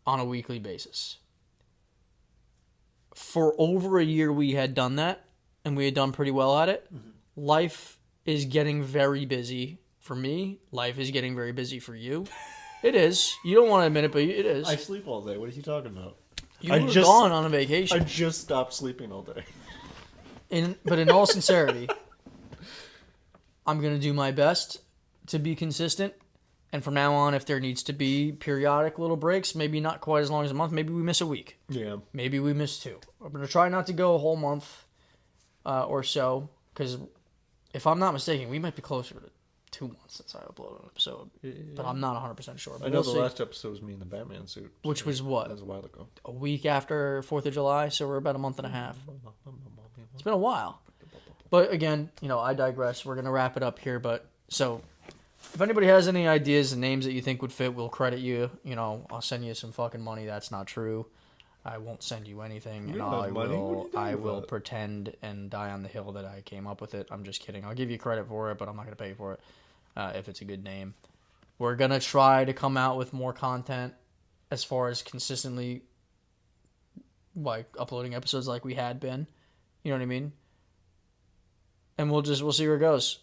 Speaker 2: on a weekly basis. For over a year we had done that, and we had done pretty well at it. Mm-hmm. Life is getting very busy for me. Life is getting very busy for you. It is. You don't want to admit it, but it is.
Speaker 1: I sleep all day. What are you talking about?
Speaker 2: You were gone on a vacation.
Speaker 1: I just stopped sleeping all day.
Speaker 2: But in all sincerity, I'm going to do my best to be consistent. And from now on, if there needs to be periodic little breaks, maybe not quite as long as a month, maybe we miss a week.
Speaker 1: Yeah.
Speaker 2: Maybe we miss 2. I'm going to try not to go a whole month or so, because if I'm not mistaken, we might be closer to 2 months since I uploaded an episode. Yeah. But I'm not 100% sure. But
Speaker 1: I know the last episode was me in the Batman suit.
Speaker 2: Which was what?
Speaker 1: That was a while ago.
Speaker 2: A week after 4th of July, so we're about a month and a half. It's been a while. But again, I digress. We're going to wrap it up here. But so if anybody has any ideas and names that you think would fit, we'll credit you. I'll send you some fucking money. That's not true. I won't send you anything, and I will pretend and die on the hill that I came up with it. I'm just kidding. I'll give you credit for it, but I'm not going to pay for it if it's a good name. We're going to try to come out with more content as far as consistently like uploading episodes like we had been. You know what I mean? And we'll see where it goes.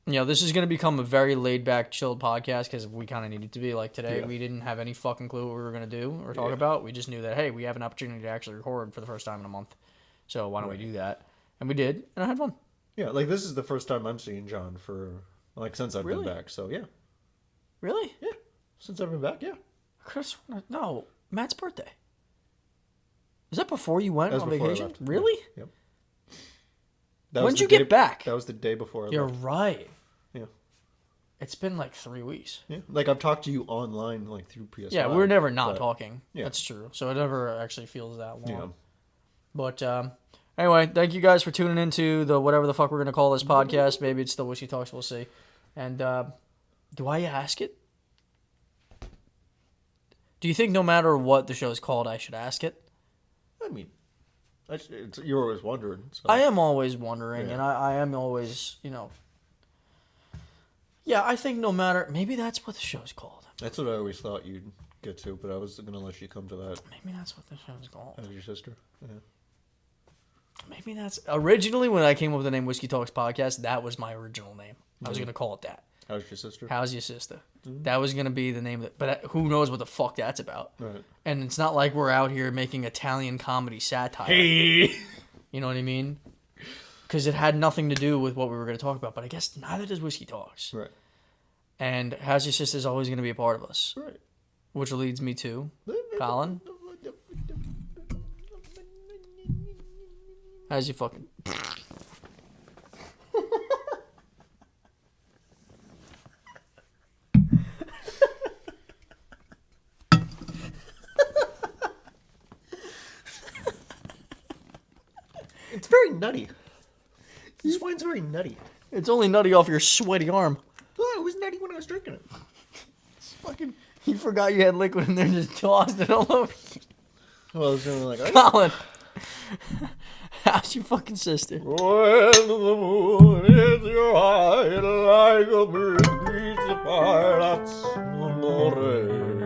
Speaker 2: This is going to become a very laid-back, chilled podcast because we kind of needed to be. Like today, we didn't have any fucking clue what we were going to do or talk about. We just knew that, hey, we have an opportunity to actually record for the first time in a month. So why don't we do that? And we did, and I had fun.
Speaker 1: Yeah, like this is the first time I'm seeing John since I've been back. So yeah.
Speaker 2: Really?
Speaker 1: Yeah. Since I've been back, yeah.
Speaker 2: No, Matt's birthday. Was that before you went on vacation? Really?
Speaker 1: Yep.
Speaker 2: When'd you get back?
Speaker 1: That was the day before I left.
Speaker 2: You're right.
Speaker 1: Yeah.
Speaker 2: It's been like 3 weeks.
Speaker 1: Yeah. Like I've talked to you online, like through PS5.
Speaker 2: Yeah, we're never not talking.
Speaker 1: Yeah.
Speaker 2: That's true. So it never actually feels that long.
Speaker 1: Yeah.
Speaker 2: But anyway, thank you guys for tuning into the whatever the fuck we're gonna call this podcast. Maybe it's the Whiskey Talks. We'll see. And do I ask it? Do you think no matter what the show's called, I should ask it?
Speaker 1: I mean, you're always wondering. So.
Speaker 2: I am always wondering, and I am always, Yeah, I think no matter... Maybe that's what the show's called.
Speaker 1: That's what I always thought you'd get to, but I was going to let you come to that.
Speaker 2: Maybe that's what the show's called.
Speaker 1: As your sister? Yeah.
Speaker 2: Maybe that's... Originally, when I came up with the name Whiskey Talks Podcast, that was my original name. I was going to call it that.
Speaker 1: How's your sister?
Speaker 2: How's your sister? Mm-hmm. That was going to be the name. But who knows what the fuck that's about.
Speaker 1: Right.
Speaker 2: And it's not like we're out here making Italian comedy satire.
Speaker 1: Hey!
Speaker 2: You know what I mean? Because it had nothing to do with what we were going to talk about. But I guess neither does Whiskey Talks.
Speaker 1: Right.
Speaker 2: And How's Your Sister is always going to be a part of us.
Speaker 1: Right.
Speaker 2: Which leads me to Colin. How's your fucking...
Speaker 1: very nutty. This wine's very nutty.
Speaker 2: It's only nutty off your sweaty arm.
Speaker 1: Oh, it was nutty when I was drinking it.
Speaker 2: It's fucking. You forgot you had liquid in there and just tossed it all over.
Speaker 1: Well, I was gonna like,
Speaker 2: Colin. How's your fucking sister?
Speaker 1: when the moon is your eye like a bird beats the fire, that's amore.